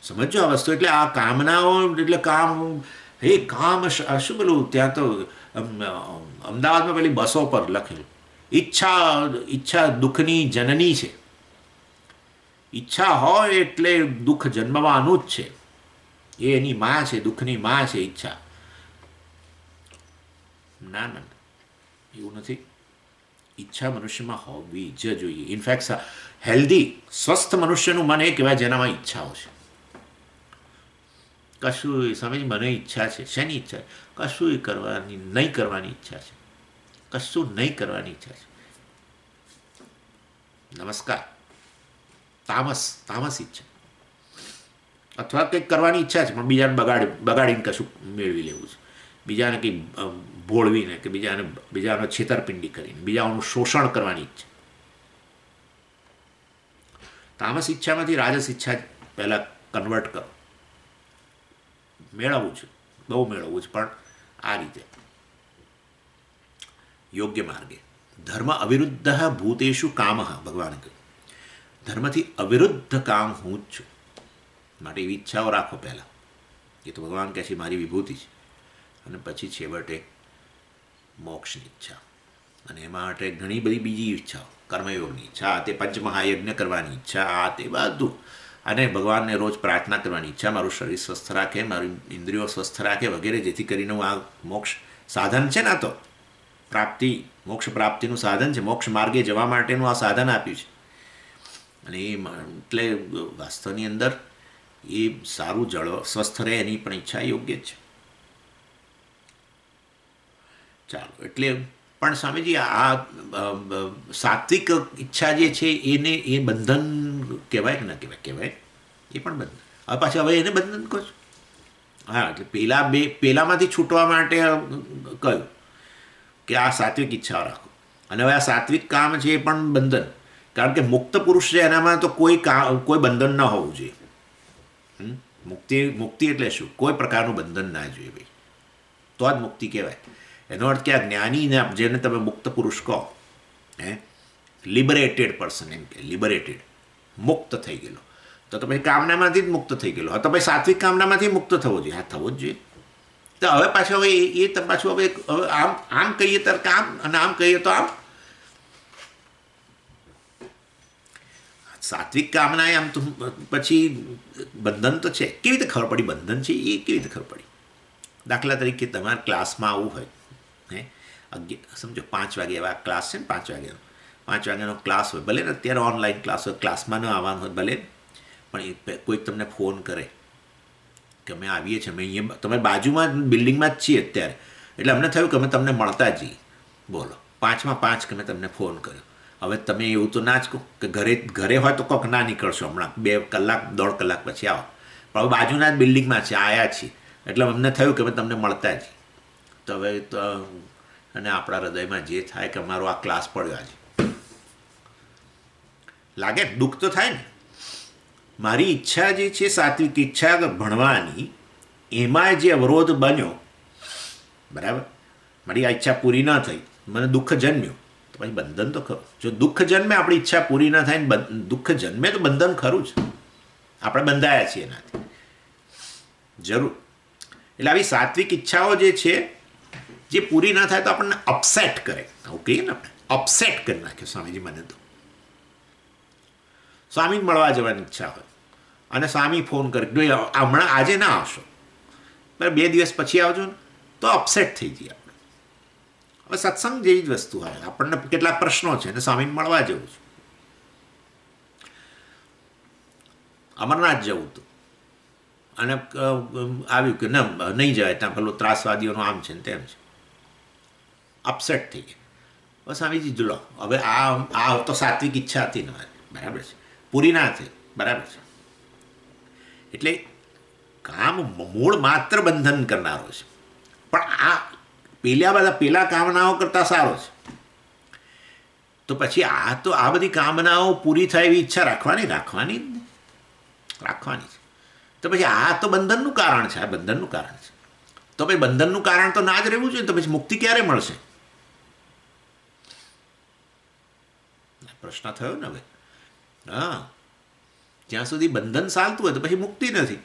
સમજો આ વસ્તુ. એટલે આ કામનાઓ એટલે કામ શું પેલું ત્યાં તો અમદાવાદમાં પેલી બસો પર લખેલું, ઈચ્છા દુઃખની જનની છે. ઈચ્છા હોય એટલે દુઃખ જન્મવાનું જ છે. એ એની માં છે, દુઃખની માં છે ઈચ્છા. ના ના, એવું નથી. ઈચ્છા મનુષ્યમાં હોવી જ જોઈએ. ઇનફેક્ટ હેલ્ધી સ્વસ્થ મનુષ્યનું મન એ કહેવાય જેનામાં ઈચ્છાઓ છે. કશું સમજ, મને ઈચ્છા છે. શેની ઈચ્છા? કશું કરવાની નહીં કરવાની ઈચ્છા છે. કશું નહીં કરવાની ઈચ્છા છે. નમસ્કાર. તામસ ઈચ્છા. અથવા કંઈક કરવાની ઈચ્છા છે પણ બીજાને બગાડીને કશું મેળવી લેવું છે, બીજાને કંઈ ભોળવીને કે બીજાનો છેતરપિંડી કરીને બીજાનું શોષણ કરવાની ઈચ્છા. તામસ ઈચ્છામાંથી રાજસ ઈચ્છા પહેલાં કન્વર્ટ કરો. મેળવવું છે, બહુ મેળવવું છે, પણ આ રીતે યોગ્ય માર્ગે. ધર્મ અવિરુદ્ધ ભૂતેષુ કામ, ભગવાને કહ્યું ધર્મથી અવિરુદ્ધ કામ હું જ છું. માટે એવી ઈચ્છાઓ રાખો પહેલાં. એ તો ભગવાન કહે છે મારી વિભૂતિ છે. અને પછી છેવટે મોક્ષની ઈચ્છા. અને એમાં માટે ઘણી બધી બીજી ઈચ્છાઓ, કર્મયોગની ઈચ્છા, તે પંચમહાયજ્ઞ કરવાની ઈચ્છા, આ તે બધું. અને ભગવાનને રોજ પ્રાર્થના કરવાની ઈચ્છા, મારું શરીર સ્વસ્થ રાખે, મારી ઇન્દ્રિયો સ્વસ્થ રાખે વગેરે, જેથી કરીને હું આ મોક્ષ સાધન છે ને, તો પ્રાપ્તિ, મોક્ષ પ્રાપ્તિનું સાધન છે. મોક્ષ માર્ગે જવા માટેનું આ સાધન આપ્યું છે. અને એ એટલે વાસ્તવની અંદર એ સારું સ્વસ્થ રહે એની પણ ઈચ્છા યોગ્ય જ છે. ચાલો, એટલે પણ સ્વામીજી આ સાત્વિક ઈચ્છા જે છે એને એ બંધન કહેવાય કે ના કહેવાય? કહેવાય, એ પણ બંધન. હવે પાછું હવે એને બંધન કહો છો? હા, એટલે પેલામાંથી છૂટવા માટે કહ્યું કે આ સાત્વિક ઈચ્છા રાખો. અને હવે આ સાત્વિક કામ છે એ પણ બંધન. કારણ કે મુક્ત પુરુષ છે એનામાં તો કોઈ બંધન ન હોવું જોઈએ. મુક્તિ એટલે શું? કોઈ પ્રકારનું બંધન ના જોઈએ ભાઈ, તો જ મુક્તિ કહેવાય. એનો અર્થ કે આ જ્ઞાનીને જેને તમે મુક્ત પુરુષ કહો, લિબરેટેડ પર્સન, એમ કે લિબરેટેડ, મુક્ત થઈ ગયેલો, તો પછી કામનામાંથી જ મુક્ત થઈ ગયેલો. તો પછી સાત્વિક કામનામાંથી મુક્ત થવો જોઈએ. હા, થવો જ જોઈએ. તો હવે પાછું હવે એ પાછું હવે આમ કહીએ ત્યારે આમ, અને આમ કહીએ તો આમ. સાત્વિક કામના આમ તો પછી બંધન તો છે. કેવી રીતે ખબર પડી બંધન છે? એ કેવી રીતે ખબર પડી? દાખલા તરીકે તમારા ક્લાસમાં આવવું હોય, સમજો 5 વાગે એવા ક્લાસ છે ને, 5 વાગ્યાનો ક્લાસ હોય, ભલે ને અત્યારે ઓનલાઈન ક્લાસ હોય, ક્લાસમાં ન આવવાનું હોય ભલે, પણ કોઈક તમને ફોન કરે કે અમે આવીએ છીએ, અમે અહીંયા તમારી બાજુમાં બિલ્ડિંગમાં જ છીએ અત્યારે, એટલે અમને થયું કે અમે તમને મળતા જઈએ. બોલો, 5 માં 5 કે મેં તમને ફોન કર્યો. હવે તમે એવું તો ના જ કહો કે ઘરે હોય તો કોક ના નીકળશો હમણાં 2 કલાક 1.5 કલાક પછી આવો, પણ હવે બાજુના જ બિલ્ડિંગમાં છે, આવ્યા છીએ, એટલે અમને થયું કે અમે તમને મળતા જઈએ. તો હવે તો અને આપણા હૃદયમાં જે થાય કે અમારો આ ક્લાસ પડ્યો આજે, લાગે દુઃખ તો થાય ને. મારી ઈચ્છા જે છે સાત્વિક ઈચ્છા ભણવાની, એમાં જે અવરોધ બન્યો, બરાબર, મારી આ ઈચ્છા પૂરી ન થઈ, મને દુઃખ જન્મ્યું, તો પછી બંધન તો ખરું. જો દુઃખ જન્મે, આપણી ઈચ્છા પૂરી ન થાય ને દુઃખ જન્મે, તો બંધન ખરું જ. આપણે બંધાયા છીએ એનાથી જરૂર. એટલે આવી સાત્વિક ઈચ્છાઓ જે છે, જે પૂરી ના થાય તો આપણને અપસેટ કરે. આવું કહીએ ને, આપણે અપસેટ કરી નાખે. સ્વામીજી, મને તો સ્વામી મળવા જવાની ઈચ્છા હોય અને સ્વામી ફોન કરે હમણાં આજે ના આવશો, બરાબર, 2 દિવસ પછી આવજો ને, તો અપસેટ થઈ જઈએ આપણે. હવે સત્સંગ જેવી જ વસ્તુ હોય, આપણને કેટલાક પ્રશ્નો છે અને સ્વામીને મળવા જવું છે. અમરનાથ જવું હતું અને આવ્યું કે નહીં જાય, ત્યાં પેલું ત્રાસવાદીઓનું આમ છે ને તેમ છે, અપસેટ થઈ ગયા. બસ સ્વામીજી જુલો, હવે આ તો સાત્વિક ઈચ્છા હતી ને, બરાબર છે, પૂરી ના થઈ, બરાબર છે. એટલે કામ મૂળ માત્ર બંધન કરનારો છે, પણ આ પેલા કામનાઓ કરતાં સારો છે. તો પછી આ બધી કામનાઓ પૂરી થાય એવી ઈચ્છા રાખવાની છે. તો પછી આ તો બંધનનું કારણ છે. આ બંધનનું કારણ છે. તો ભાઈ બંધનનું કારણ તો ના જ રહેવું જોઈએ. તો પછી મુક્તિ ક્યારે મળશે? પ્રશ્ન થયો ને હવે. હા, જ્યાં સુધી બંધન ચાલતું હોય તો પછી મુક્તિ નથી,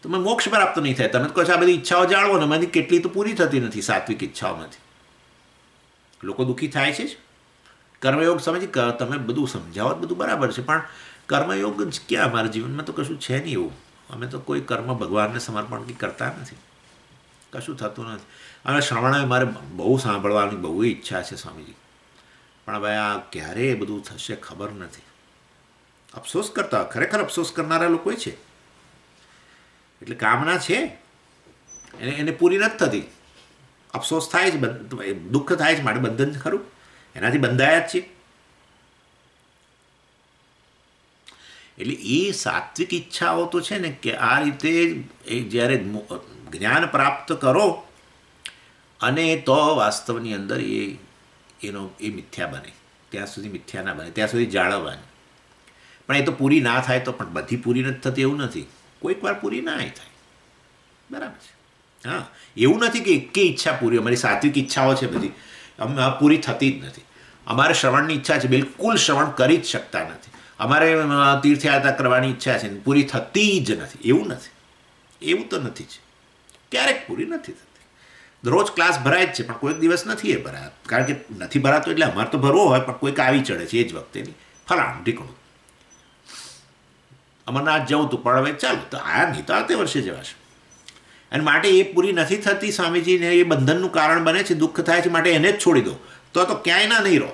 તમે મોક્ષ પ્રાપ્ત નહીં થાય. તમે કહો છો આ બધી ઈચ્છાઓ જાળવો ને, એમાંથી કેટલી તો પૂરી થતી નથી સાત્વિક ઈચ્છાઓમાંથી. લોકો દુઃખી થાય છે જ. કર્મયોગ સમજી, તમે બધું સમજાવો બધું બરાબર છે, પણ કર્મયોગ ક્યાં અમારા જીવનમાં તો કશું છે નહીં એવું. અમે તો કોઈ કર્મ ભગવાનને સમર્પણ કરતા નથી, કશું થતું નથી. હવે શ્રવણ મારે બહુ સાંભળવાની બહુ ઈચ્છા છે સ્વામીજી, પણ હવે આ ક્યારે એ બધું થશે ખબર નથી. અફસોસ કરતા, ખરેખર અફસોસ કરનારા લોકો છે. એટલે કામના છે એને પૂરી નથી થતી, અફસોસ થાય છે, દુઃખ થાય છે, માટે બંધન ખરું, એનાથી બંધાયા જ છે. એટલે એ સાત્વિક ઈચ્છાઓ તો છે ને કે આ રીતે એ જ્યારે જ્ઞાન પ્રાપ્ત કરો અને તો વાસ્તવની અંદર એ મિથ્યા બને. ત્યાં સુધી મિથ્યા ના બને, ત્યાં સુધી જાળવવાની. પણ એ તો પૂરી ના થાય તો પણ બધી પૂરી નથી થતી એવું નથી, કોઈક વાર પૂરી ના થાય, બરાબર છે. હા, એવું નથી કે એકે ઈચ્છા પૂરી, અમારી સાત્વિક ઈચ્છાઓ છે બધી પૂરી થતી જ નથી. અમારે શ્રવણની ઈચ્છા છે, બિલકુલ શ્રવણ કરી જ શકતા નથી. અમારે તીર્થયાત્રા કરવાની ઈચ્છા છે, પૂરી થતી જ નથી. એવું નથી, એવું તો નથી જ, ક્યારેક પૂરી નથી થતી. રોજ ક્લાસ ભરાય જ છે, પણ કોઈક દિવસ નથી એ ભરાય, કારણ કે નથી ભરાતો એટલે અમારે તો ભરવો હોય, પણ કોઈક આવી ચડે છે એ જ વખતેની ફલાણું ઢીકણું. અમરનાથ જવું તું પણ હવે ચાલો તો આ નહીં તો આવતે વર્ષે જવાશે. અને માટે એ પૂરી નથી થતી સ્વામીજીને, એ બંધનનું કારણ બને છે, દુઃખ થાય છે, માટે એને જ છોડી દો તો ક્યાંય ના નહીં રહો.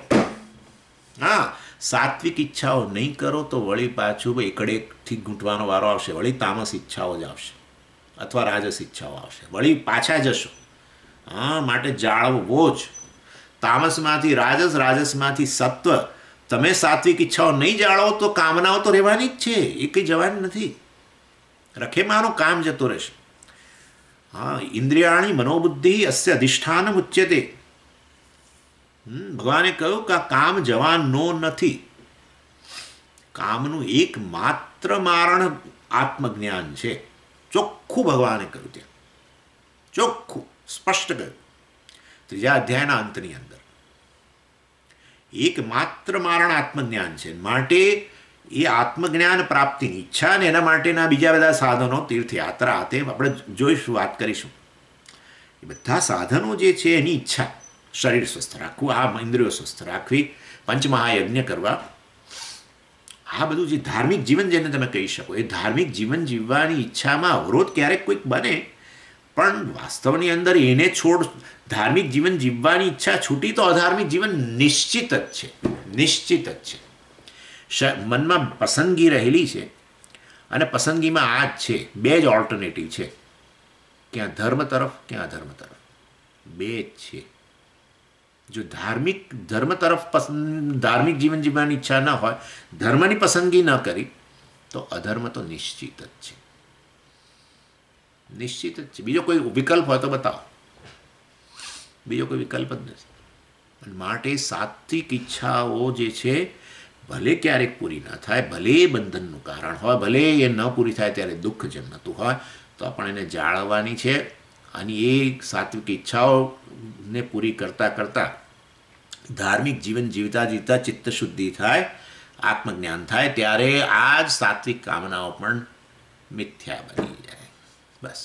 હા, સાત્વિક ઈચ્છાઓ નહીં કરો તો વળી પાછું એકડેકથી ઘૂંટવાનો વારો આવશે, વળી તામસ ઈચ્છાઓ જ આવશે અથવા રાજસ ઈચ્છાઓ આવશે, વળી પાછા જશો. હા, માટે જાળવવો જ. તામસમાંથી રાજસ, રાજસમાંથી સત્વ. તમે સાત્વિક ઈચ્છાઓ નહીં જાળવો તો કામનાઓ તો રહેવાની જ છે, એ કંઈ જવાની નથી. રખેમાનું કામ જતો રહેશે. હા, ઇન્દ્રિયાણી મનોબુદ્ધિ અસ્ય અધિષ્ઠાન ઉચ્યતે. ભગવાને કહ્યું કે આ કામ જવાનો નથી. કામનું એકમાત્ર મારણ આત્મજ્ઞાન છે. ચોખ્ખું ભગવાને કહ્યું, ત્યાં ચોખ્ખું સ્પષ્ટ કહ્યું, 3જા અધ્યાયના અંતની અંદર. એકમાત્ર મારણ આત્મજ્ઞાન છે. માટે એ આત્મજ્ઞાન પ્રાપ્તિની ઈચ્છા ને એના માટેના બીજા બધા સાધનો, તીર્થયાત્રા, તે આપણે જોઈશું, વાત કરીશું. એ બધા સાધનો જે છે એની ઈચ્છા, શરીર સ્વસ્થ રાખવું, આ ઇન્દ્રિયો સ્વસ્થ રાખવી, પંચમહાયજ્ઞ કરવા, આ બધું જે ધાર્મિક જીવન જેને તમે કહી શકો, એ ધાર્મિક જીવન જીવવાની ઈચ્છામાં અવરોધ ક્યારેક કોઈક બને, પણ વાસ્તવની અંદર એને છોડ ધાર્મિક જીવન જીવવાની ઈચ્છા છૂટી તો અધાર્મિક જીવન નિશ્ચિત જ છે, નિશ્ચિત જ છે. મનમાં પસંદગી રહેલી છે, અને પસંદગીમાં આ જ છે, બે જ ઓલ્ટરનેટિવ છે, ક્યાં ધર્મ તરફ ક્યાં અધર્મ તરફ, બે જ છે. જો ધર્મ તરફ ધાર્મિક જીવન જીવવાની ઈચ્છા ન હોય, ધર્મની પસંદગી ન કરી, તો અધર્મ તો નિશ્ચિત જ છે, નિશ્ચિત જ છે. બીજો કોઈ વિકલ્પ હોય તો બતાવો, બીજો કોઈ વિકલ્પ જ નથી. માટે સાત્વિક ઈચ્છાઓ જે છે, ભલે ક્યારેક પૂરી ન થાય, ભલે બંધનનું કારણ હોય, ભલે એ ન પૂરી થાય ત્યારે દુઃખ જન્મતું હોય, તો પણ એને જાળવવાની છે. અને એ સાત્વિક ઈચ્છાઓને પૂરી કરતાં કરતાં ધાર્મિક જીવન જીવતા જીવતા ચિત્તશુદ્ધિ થાય, આત્મજ્ઞાન થાય, ત્યારે આ જ સાત્વિક કામનાઓ પણ મિથ્યા બની જાય. બસ.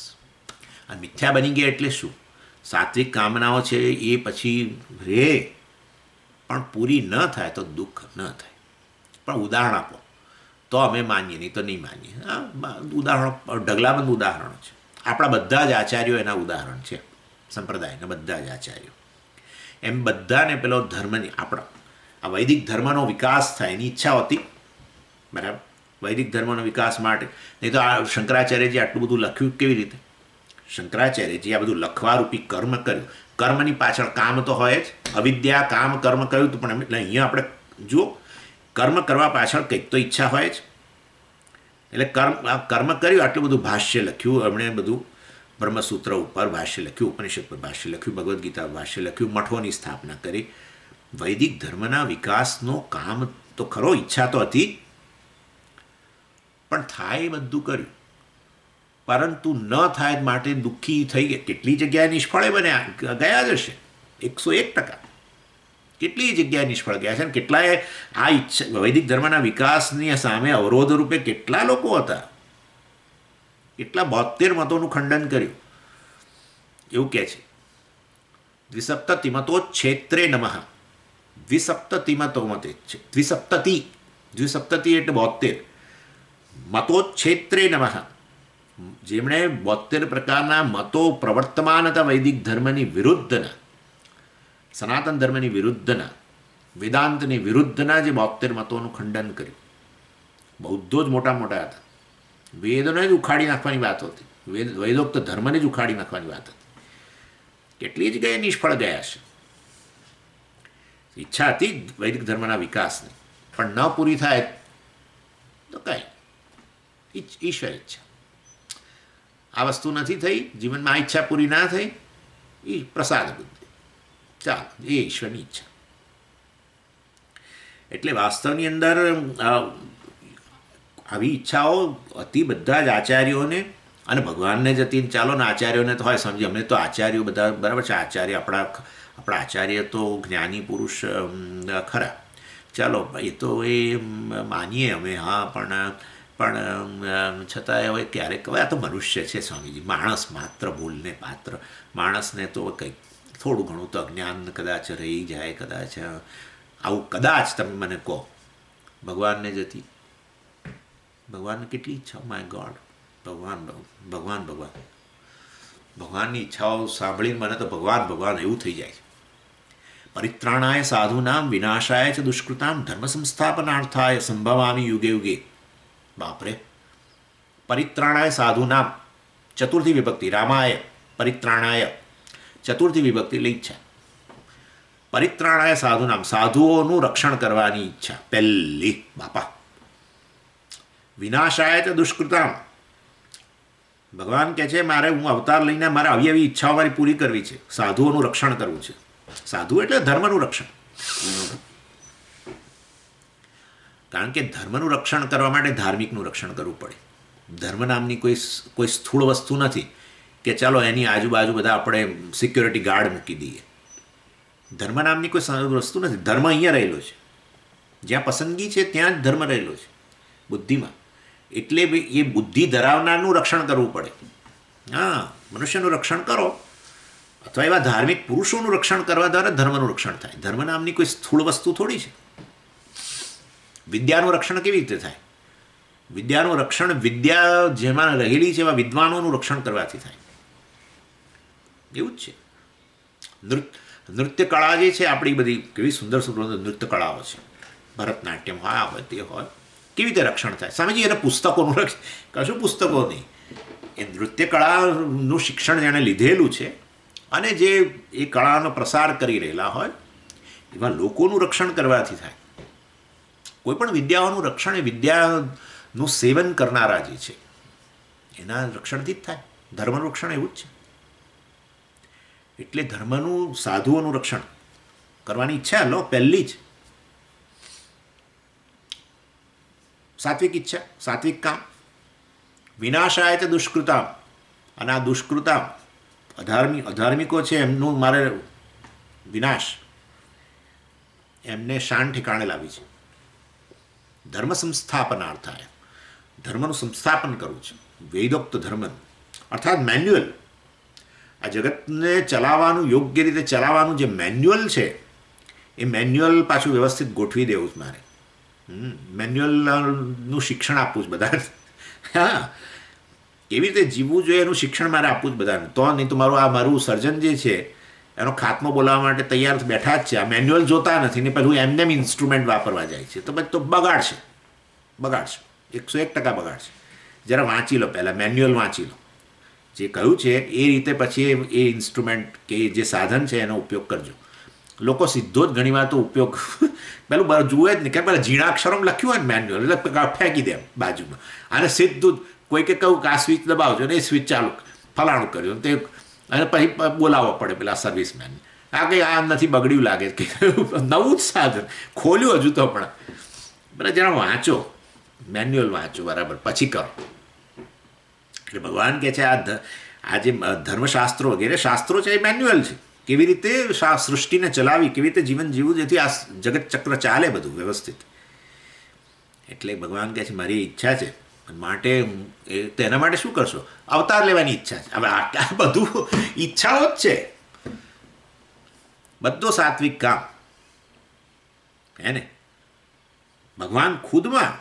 અને મિથ્યા બની ગયા એટલે શું? સાત્વિક કામનાઓ છે એ પછી રહે, પણ પૂરી ન થાય તો દુઃખ ન થાય. પણ ઉદાહરણ આપો તો અમે માનીએ, નહીં તો નહીં માનીએ. હા, ઉદાહરણો ઢગલાબંધ ઉદાહરણો છે. આપણા બધા જ આચાર્યો એના ઉદાહરણ છે, સંપ્રદાયના બધા જ આચાર્યો. એમ બધાને પેલો ધર્મની, આપણા આ વૈદિક ધર્મનો વિકાસ થાય એની ઈચ્છા હતી, બરાબર. વૈદિક ધર્મનો વિકાસ માટે, નહીં તો આ શંકરાચાર્યજી આટલું બધું લખ્યું કેવી રીતે? શંકરાચાર્યજી આ બધું લખવારૂપી કર્મ કર્યું. કર્મની પાછળ કામ તો હોય જ, અવિદ્યા કામ કર્મ કર્યું હતું, પણ એટલે અહીંયા આપણે જુઓ, કર્મ કરવા પાછળ કંઈક તો ઈચ્છા હોય જ. એટલે કર્મ કર્યું, આટલું બધું ભાષ્ય લખ્યું, એમણે બધું બ્રહ્મસૂત્ર ઉપર ભાષ્ય લખ્યું, ઉપનિષદ પર ભાષ્ય લખ્યું, ભગવદ્ ગીતા ભાષ્ય લખ્યું, મઠોની સ્થાપના કરી. વૈદિક ધર્મના વિકાસનો કામ તો ખરો, ઈચ્છા તો હતી, પણ થાય એ બધું કર્યું, પરંતુ ન થાય માટે દુઃખી થઈ ગયા. કેટલી જગ્યાએ નિષ્ફળે બન્યા ગયા જ હશે, 101%. કેટલી જગ્યાએ નિષ્ફળ ગયા છે અને કેટલાય આ ઈચ્છા વૈદિક ધર્મના વિકાસની સામે અવરોધ રૂપે કેટલા લોકો હતા, કેટલા 72 મતોનું ખંડન કર્યું. એવું કહે છે દ્વિસપ્તતિમતોચ્છેત્રે નમઃ. દ્વિસપ્તતિમતો મતે દ્વિસપ્તતિ એટલે 72. મતોચ્છેત્રે નમઃ. જેમણે 72 પ્રકારના મતો પ્રવર્તમાન હતા વૈદિક ધર્મની વિરુદ્ધના, સનાતન ધર્મની વિરુદ્ધના, વેદાંતની વિરુદ્ધના જે 72 મતોનું ખંડન કર્યું. બૌદ્ધો જ મોટા હતા. વેદોને જ ઉખાડી નાખવાની વાત હતી, વૈદોક્ત ધર્મને જ ઉખાડી નાખવાની વાત હતી. કેટલી જગ્યાએ નિષ્ફળ ગયા છે. ઈચ્છા હતી વૈદિક ધર્મના વિકાસની, પણ ન પૂરી થાય તો કાંઈ ઈશ્વર ઈચ્છા. આ વસ્તુ નથી થઈ જીવનમાં, આ ઈચ્છા પૂરી ના થઈ, એ પ્રસાદ બુદ્ધિ, ચાલો એ ઈશ્વરની ઈચ્છા. એટલે વાસ્તવની અંદર આવી ઈચ્છાઓ હતી બધા જ આચાર્યોને, અને ભગવાનને જ હતી. ચાલો ને આચાર્યોને તો હોય સમજી, અમને તો આચાર્યો બધા બરાબર છે, આચાર્ય આપણા આચાર્ય તો જ્ઞાની પુરુષ ખરા, ચાલો એ તો એ માનીએ અમે, હા, પણ છતાં હવે ક્યારેક હવે આ તો મનુષ્ય છે સ્વામીજી, માણસ માત્ર ભૂલને પાત્ર, માણસને તો કંઈક થોડું ઘણું તો અજ્ઞાન કદાચ રહી જાય, કદાચ આવું કદાચ તમે મને કહો. ભગવાનને જ હતી. ભગવાનને કેટલી ઈચ્છા, માય ગોડ, ભગવાનની ઈચ્છાઓ સાંભળીને મને તો ભગવાન એવું થઈ જાય છે. પરિત્રાણાય સાધુનામ વિનાશાય ચ દુષ્કૃતામ ધર્મ સંસ્થાપનાર્થાય સંભવામી યુગે યુગે. બાપરે, પરિત્રાણાય સાધુનામ, ચતુર્થી વિભક્તિ, રામાય પરિત્રાણાય, ચતુર્થી વિભક્તિ એટલે ઈચ્છા. પરિત્રાણાય સાધુનામ, સાધુઓનું રક્ષણ કરવાની ઈચ્છા પહેલી બાપા. વિનાશાય ચ દુષ્કૃતામ, ભગવાન કહે છે મારે હું અવતાર લઈને મારે આવી આવી ઈચ્છાઓ મારી પૂરી કરવી છે, સાધુઓનું રક્ષણ કરવું છે. સાધુ એટલે ધર્મનું રક્ષણ. કારણ કે ધર્મનું રક્ષણ કરવા માટે ધાર્મિકનું રક્ષણ કરવું પડે. ધર્મ નામની કોઈ સ્થૂળ વસ્તુ નથી કે ચાલો એની આજુબાજુ બધા આપણે સિક્યોરિટી ગાર્ડ મૂકી દઈએ. ધર્મ નામની કોઈ વસ્તુ નથી. ધર્મ અહીંયા રહેલો છે, જ્યાં પસંદગી છે ત્યાં જ ધર્મ રહેલો છે, બુદ્ધિમાં. એટલે એ બુદ્ધિ ધરાવનારનું રક્ષણ કરવું પડે. હા, મનુષ્યનું રક્ષણ કરો અથવા એવા ધાર્મિક પુરુષોનું રક્ષણ કરવા દ્વારા ધર્મનું રક્ષણ થાય. ધર્મ નામની કોઈ સ્થૂળ વસ્તુ થોડી છે. વિદ્યાનું રક્ષણ કેવી રીતે થાય? વિદ્યાનું રક્ષણ વિદ્યા જેમાં રહેલી છે એવા વિદ્વાનોનું રક્ષણ કરવાથી થાય. એવું જ છે. નૃત્ય કળા જે છે આપણી બધી કેવી સુંદર સુંદર નૃત્ય કળાઓ છે. ભરતનાટ્યમ હોય, આ હોય, તે હોય, કેવી રીતે રક્ષણ થાય? સ્વામીજી એને પુસ્તકોનું રક્ષણ, કશું પુસ્તકો નહીં. એ નૃત્ય કળાનું શિક્ષણ જેણે લીધેલું છે અને જે એ કળાનો પ્રસાર કરી રહેલા હોય એવા લોકોનું રક્ષણ કરવાથી થાય. કોઈ પણ વિદ્યાઓનું રક્ષણ એ વિદ્યાનું સેવન કરનારા જે છે એના રક્ષણથી જ થાય. ધર્મનું રક્ષણ એવું જ છે. એટલે ધર્મનું, સાધુઓનું રક્ષણ કરવાની ઈચ્છા લો પહેલી જ. સાત્વિક ઈચ્છા, સાત્વિક કામ. વિનાશાય તે દુષ્કૃતામ, અને આ દુષ્કૃતામ અધાર્મિકો છે એમનું મારે વિનાશ, એમને શાન ઠેકાણે લાવી છે. ધર્મ સંસ્થાપનાર્થાય, ધર્મનું સંસ્થાપન કરવું છે, વેદોક્ત ધર્મનું, અર્થાત મેન્યુઅલ. આ જગતને ચલાવવાનું, યોગ્ય રીતે ચલાવવાનું જે મેન્યુઅલ છે એ મેન્યુઅલ પાછું વ્યવસ્થિત ગોઠવી દેવું જ મારે. મેન્યુઅલનું શિક્ષણ આપવું જ બધાને. હા, કેવી રીતે જીવવું જોઈએ એનું શિક્ષણ મારે આપવું જ બધાને. તો નહીં તો મારું સર્જન જે છે એનો ખાત્મો બોલાવવા માટે તૈયાર બેઠા જ છે. આ મેન્યુઅલ જોતા નથી ને પેલું એમને ઇન્સ્ટ્રુમેન્ટ વાપરવા જાય છે, તો પછી તો બગાડશે. 101% બગાડશે. જરા વાંચી લો, પહેલાં મેન્યુઅલ વાંચી લો, જે કહ્યું છે એ રીતે પછી એ ઇન્સ્ટ્રુમેન્ટ કે જે સાધન છે એનો ઉપયોગ કરજો. લોકો સીધો જ ઘણીવાર તો ઉપયોગ પેલું જુએ જ નહીં, કે પેલા ઝીણાક્ષરોમાં લખ્યું હોય ને મેન્યુઅલ એટલે ફેંકી દે બાજુમાં, અને સીધું કોઈકે કહ્યું કે આ સ્વિચ દબાવજો ને એ સ્વિચ ચાલુ ફલાણું કર્યું તે, અને પછી બોલાવવો પડે પેલા સર્વિસમેન. આ કંઈ આ નથી બગડ્યું લાગે કે નવું જ સાધન ખોલ્યું હજુ તો પણ. બરાબર, જરા વાંચો, મેન્યુઅલ વાંચો બરાબર, પછી કરો. એટલે ભગવાન કહે છે આ જે ધર્મશાસ્ત્રો વગેરે શાસ્ત્રો છે એ મેન્યુઅલ છે. કેવી રીતે સૃષ્ટિને ચલાવી, કેવી રીતે જીવન જીવવું જેથી આ જગત ચક્ર ચાલે બધું વ્યવસ્થિત. એટલે ભગવાન કહે છે મારી ઈચ્છા છે, માટે તેના માટે શું કરશો? અવતાર લેવાની ઈચ્છા છે. હવે આટલા બધું ઈચ્છાઓ જ છે, બધો સાત્વિક કામ હે ને. ભગવાન ખુદમાં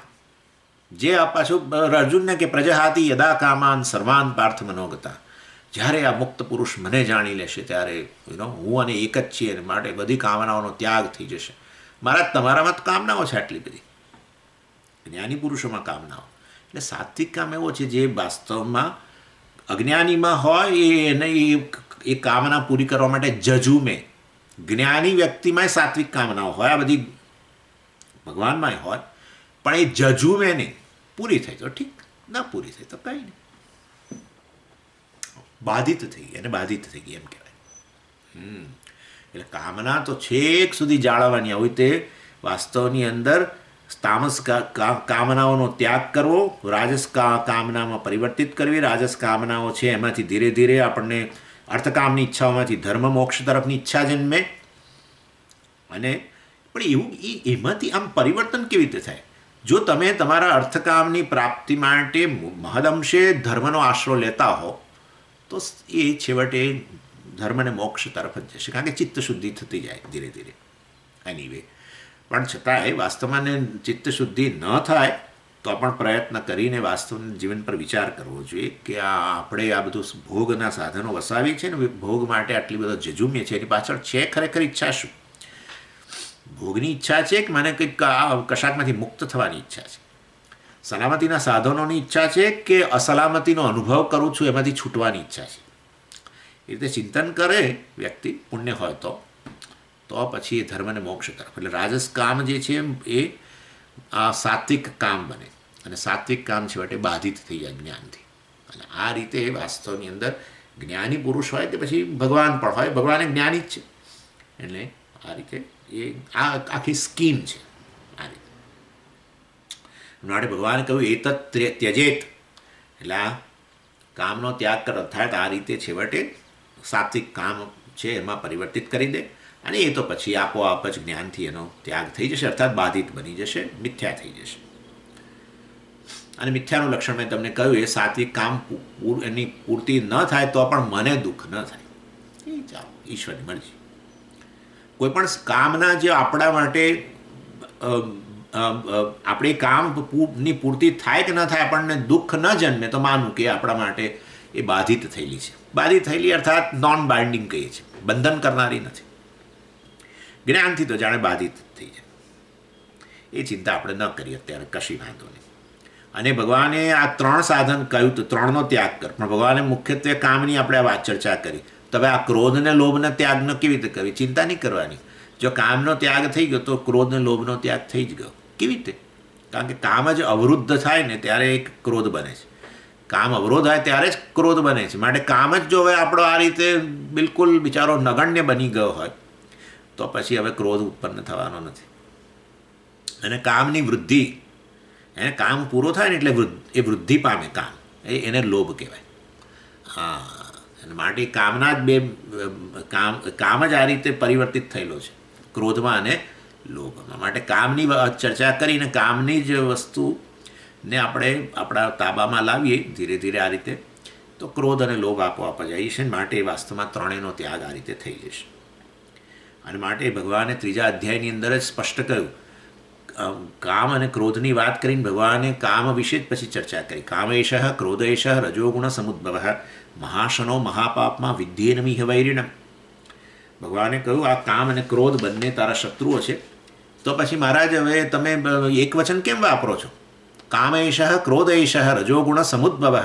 જે પાછું અર્જુનને કે પ્રજહાતી યદા કામાન સર્વાન પાર્થ મનોગતા, જ્યારે આ મુક્ત પુરુષ મને જાણી લેશે ત્યારે હું અને એક જ છીએ, માટે બધી કામનાઓનો ત્યાગ થઈ જશે. મારા તમારામાં કામનાઓ છે આટલી બધી, જ્ઞાની પુરુષોમાં કામનાઓ. એટલે સાત્વિક કામ એવો છે જે વાસ્તવમાં અજ્ઞાનીમાં હોય એને એ કામના પૂરી કરવા માટે જજુમે. જ્ઞાની વ્યક્તિમાં સાત્વિક કામનાઓ હોય, આ બધી ભગવાનમાંય હોય, પણ એ જજુમે નહીં. પૂરી થઈ તો ઠીક, ના પૂરી થઈ તો કંઈ નહીં. બાધિત થઈ ગઈ, એને બાધિત થઈ ગઈ એમ કહેવાય. એટલે કામના તો છેક સુધી જાળવવાની હોય તે વાસ્તવની અંદર તામસ કામનાઓનો ત્યાગ કરવો, રાજસ કામનામાં પરિવર્તિત કરવી. રાજસ કામનાઓ છે એમાંથી ધીરે ધીરે આપણને અર્થકામની ઈચ્છાઓમાંથી ધર્મ મોક્ષ તરફની ઈચ્છા જન્મે. અને પણ એવું એમાંથી આમ પરિવર્તન કેવી રીતે થાય? જો તમે તમારા અર્થકામની પ્રાપ્તિ માટે મહદઅંશે ધર્મનો આશરો લેતા હો તો એ છેવટે ધર્મ અને મોક્ષ તરફ જ જશે, કારણ કે ચિત્ત શુદ્ધિ થતી જાય ધીરે ધીરે. એની વે પણ છતાંય વાસ્તવમાં ચિત્ત શુદ્ધિ ન થાય તો પણ પ્રયત્ન કરીને વાસ્તવ જીવન પર વિચાર કરવો જોઈએ કે આપણે આ બધું ભોગના સાધનો વસાવીએ છીએ ને, ભોગ માટે આટલી બધો જજુમીએ છીએ, એની પાછળ છે ખરેખર ઈચ્છા શું? ભોગની ઈચ્છા છે કે મને કંઈક કશાકમાંથી મુક્ત થવાની ઈચ્છા છે? સલામતીના સાધનોની ઈચ્છા છે કે અસલામતીનો અનુભવ કરું છું એમાંથી છૂટવાની ઈચ્છા છે? એ રીતે ચિંતન કરે વ્યક્તિ, પુણ્ય હોય તો પછી એ ધર્મ અને મોક્ષ તરફ. એટલે રાજસ કામ જે છે એ આ સાત્વિક કામ બને, અને સાત્વિક કામ છેવટે બાધિત થઈ જાય જ્ઞાનથી. અને આ રીતે વાસ્તવની અંદર જ્ઞાની પુરુષ હોય કે પછી ભગવાન પણ હોય, ભગવાન એ જ્ઞાની જ છે. એટલે આ રીતે આ આખી સ્કીમ છે. આ રીતે માટે ભગવાને કહ્યું એતત ત્યજેત, એટલે આ કામનો ત્યાગ કરો. અર્થાત આ રીતે છેવટે સાત્વિક કામ છે એમાં પરિવર્તિત કરી દે, અને એ તો પછી આપોઆપ જ જ્ઞાનથી એનો ત્યાગ થઈ જશે, અર્થાત બાધિત બની જશે, મિથ્યા થઈ જશે. અને મિથ્યાનું લક્ષણ મેં તમને કહ્યું, એ સાત્વિક કામ એની પૂર્તિ ન થાય તો પણ મને દુઃખ ન થાય. એ ચાલો ઈશ્વરની મરજી. કોઈ પણ કામના જે આપણા માટે આપણે કામની પૂર્તિ થાય કે ન થાય આપણને દુઃખ ન જન્મે તો માનવું કે આપણા માટે એ બાધિત થયેલી છે. બાધિત થયેલી અર્થાત નોન બાઇન્ડિંગ કહીએ છીએ, બંધન કરનારી નથી. જ્ઞાનથી તો જાણે બાધિત થઈ જાય. એ ચિંતા આપણે ન કરીએ અત્યારે, કશી વાંધો નહીં. અને ભગવાને આ 3 સાધન કહ્યું તો 3નો ત્યાગ કર, પણ ભગવાને મુખ્યત્વે કામની આપણે આ વાત ચર્ચા કરી. તો હવે આ ક્રોધ અને લોભનો ત્યાગનો કેવી રીતે કરવી? ચિંતા નહીં કરવાની. જો કામનો ત્યાગ થઈ ગયો તો ક્રોધ અને લોભનો ત્યાગ થઈ જ ગયો. કેવી રીતે? કારણ કે કામ જ અવરુદ્ધ થાય ને ત્યારે એક ક્રોધ બને છે. કામ અવરોધ હોય ત્યારે જ ક્રોધ બને છે. માટે કામ જ જો હવે આપણો આ રીતે બિલકુલ બિચારો નગણ્ય બની ગયો હોય તો પછી હવે ક્રોધ ઉત્પન્ન થવાનો નથી. અને કામની વૃદ્ધિ, એને કામ પૂરો થાય ને એટલે એ વૃદ્ધિ પામે કામ, એને લોભ કહેવાય. હા, અને માટે કામના જ બે કામ જ આ રીતે પરિવર્તિત થયેલો છે, ક્રોધમાં અને લોભમાં. માટે કામની ચર્ચા કરીને કામની જ વસ્તુને આપણે આપણા તાબામાં લાવીએ ધીરે ધીરે આ રીતે તો ક્રોધ અને લોભ આપોઆપ જ આવી છે. માટે વાસ્તવમાં ત્રણેયનો ત્યાગ આ રીતે થઈ જશે. અને માટે ભગવાને 3જા અધ્યાયની અંદર જ સ્પષ્ટ કહ્યું, કામ અને ક્રોધની વાત કરીને ભગવાને કામ વિશે જ પછી ચર્ચા કરી. કામેશ ક્રોધેશ રજોગુણ સમુદ્ભવ મહાશનો મહાપાપમાં વિદ્યેનમિહ વૈરિણમ. ભગવાને કહ્યું આ કામ અને ક્રોધ બંને તારા શત્રુઓ છે. તો પછી મહારાજ હવે તમે એક વચન કેમ વાપરો છો? કામેશ ક્રોધેશ રજોગુણ સમુદ્ભવ.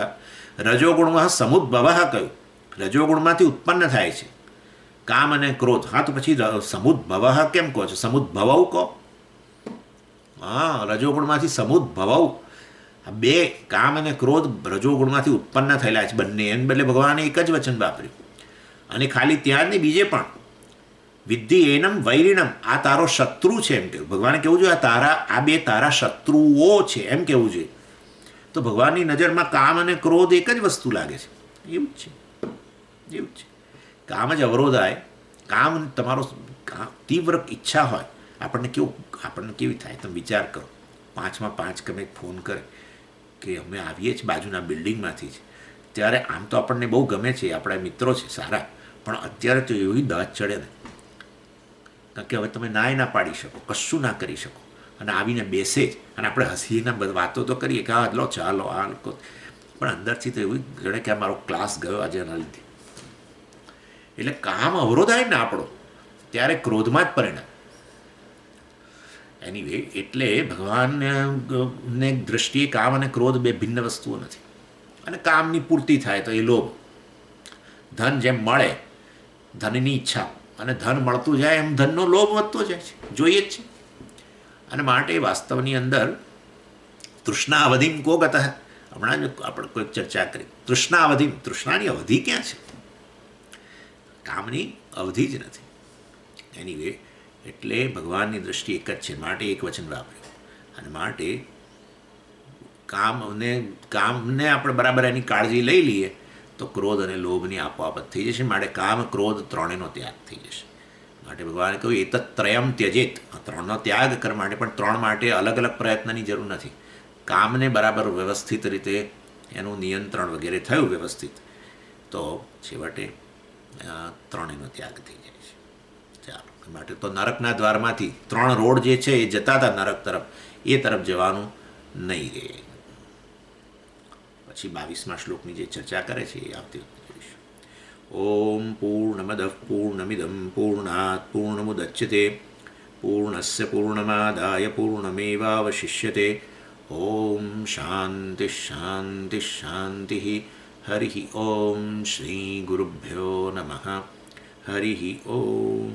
રજોગુણ સમુદ્ભવ કહ્યું, રજોગુણમાંથી ઉત્પન્ન થાય છે કામ અને ક્રોધ. હા, તો પછી સમુદ્ભવ કેમ કહો છો? સમુદ્ભવ કહો. હા, રજોગુણમાંથી સમુદ્ભવ. બે કામ અને ક્રોધ રજોગુણમાંથી ઉત્પન્ન થયેલા છે બંને. એને બદલે ભગવાને એક જ વચન વાપર્યું. અને ખાલી ત્યાં જ નહીં, બીજે પણ વિદ્ધિ એનમ વૈરિણમ, આ તારો શત્રુ છે એમ કહેવું. ભગવાને કહેવું જોઈએ આ બે તારા શત્રુઓ છે એમ કહેવું જોઈએ. તો ભગવાનની નજરમાં કામ અને ક્રોધ એક જ વસ્તુ લાગે છે. એવું જ છે, એવું જ છે. કામ જ અવરોધાય કામ તમારો તીવ્ર ઈચ્છા હોય, આપણને કેવી થાય તમે વિચાર કરો. 5માં 5 ગમે ફોન કરે કે અમે આવીએ છીએ બાજુના બિલ્ડિંગમાંથી જ, ત્યારે આમ તો આપણને બહુ ગમે છે, આપણા મિત્રો છે સારા, પણ અત્યારે તો એવી દાંત ચડે ને, કારણ કે હવે તમે ના પાડી શકો, કશું ના કરી શકો, અને આવીને બેસે જ, અને આપણે હસીને વાતો તો કરીએ કે હા લો ચાલો આ લોકો, પણ અંદરથી તો એવું જાણે કે આ મારો ક્લાસ ગયો આજે એના લીધે. એટલે કામ અવરોધાય ને આપણો, ત્યારે ક્રોધમાં જ પરિણામ. એનીવે, એટલે ભગવાનને દૃષ્ટિએ કામ અને ક્રોધ બે ભિન્ન વસ્તુઓ નથી. અને કામની પૂર્તિ થાય તો એ લોભ. ધન જેમ મળે, ધનની ઈચ્છા, અને ધન મળતું જાય એમ ધનનો લોભ વધતો જાય છે, જોઈએ જ છે. અને માટે વાસ્તવની અંદર તૃષ્ણા અવધિમ કો ગત, હમણાં જ આપણે કોઈક ચર્ચા કરી, તૃષ્ણા અવધિમ, તૃષ્ણાની અવધિ ક્યાં છે? કામની અવધિ જ નથી. એનીવે, એટલે ભગવાનની દ્રષ્ટિ એક જ છે, માટે એક વચન વાપર્યું. અને માટે કામને આપણે બરાબર એની કાળજી લઈ લઈએ તો ક્રોધ અને લોભની આપોઆપ જ થઈ જશે. માટે કામ ક્રોધ ત્રણેયનો ત્યાગ થઈ જશે. માટે ભગવાને કહ્યું એતત ત્રયમ ત્યજેત, આ ત્રણનો ત્યાગ કરવા માટે, પણ ત્રણ માટે અલગ અલગ પ્રયત્નની જરૂર નથી. કામને બરાબર વ્યવસ્થિત રીતે એનું નિયંત્રણ વગેરે થયું વ્યવસ્થિત, તો છેવટે ત્રણેયનો ત્યાગ થઈ જાય છે. ચાલો, માટે તો નરકના દ્વારમાંથી 3 રોડ જે છે એ જતા હતા નરક તરફ, એ તરફ જવાનું નહીં રહે. પછી 22મા શ્લોકની જે ચર્ચા કરે છે એ આવતી જોઈશું. ઓમ પૂર્ણમદ પૂર્ણમિદમ પૂર્ણાત પૂર્ણમુદચ્યતે પૂર્ણસ્ય પૂર્ણમાદાય પૂર્ણમેવાવશિષ્યતે. ઓમ શાંતિ શાંતિ શાંતિ. હરિ ઓમ શ્રી ગુરુભ્યો નમઃ. હરિ ઓમ.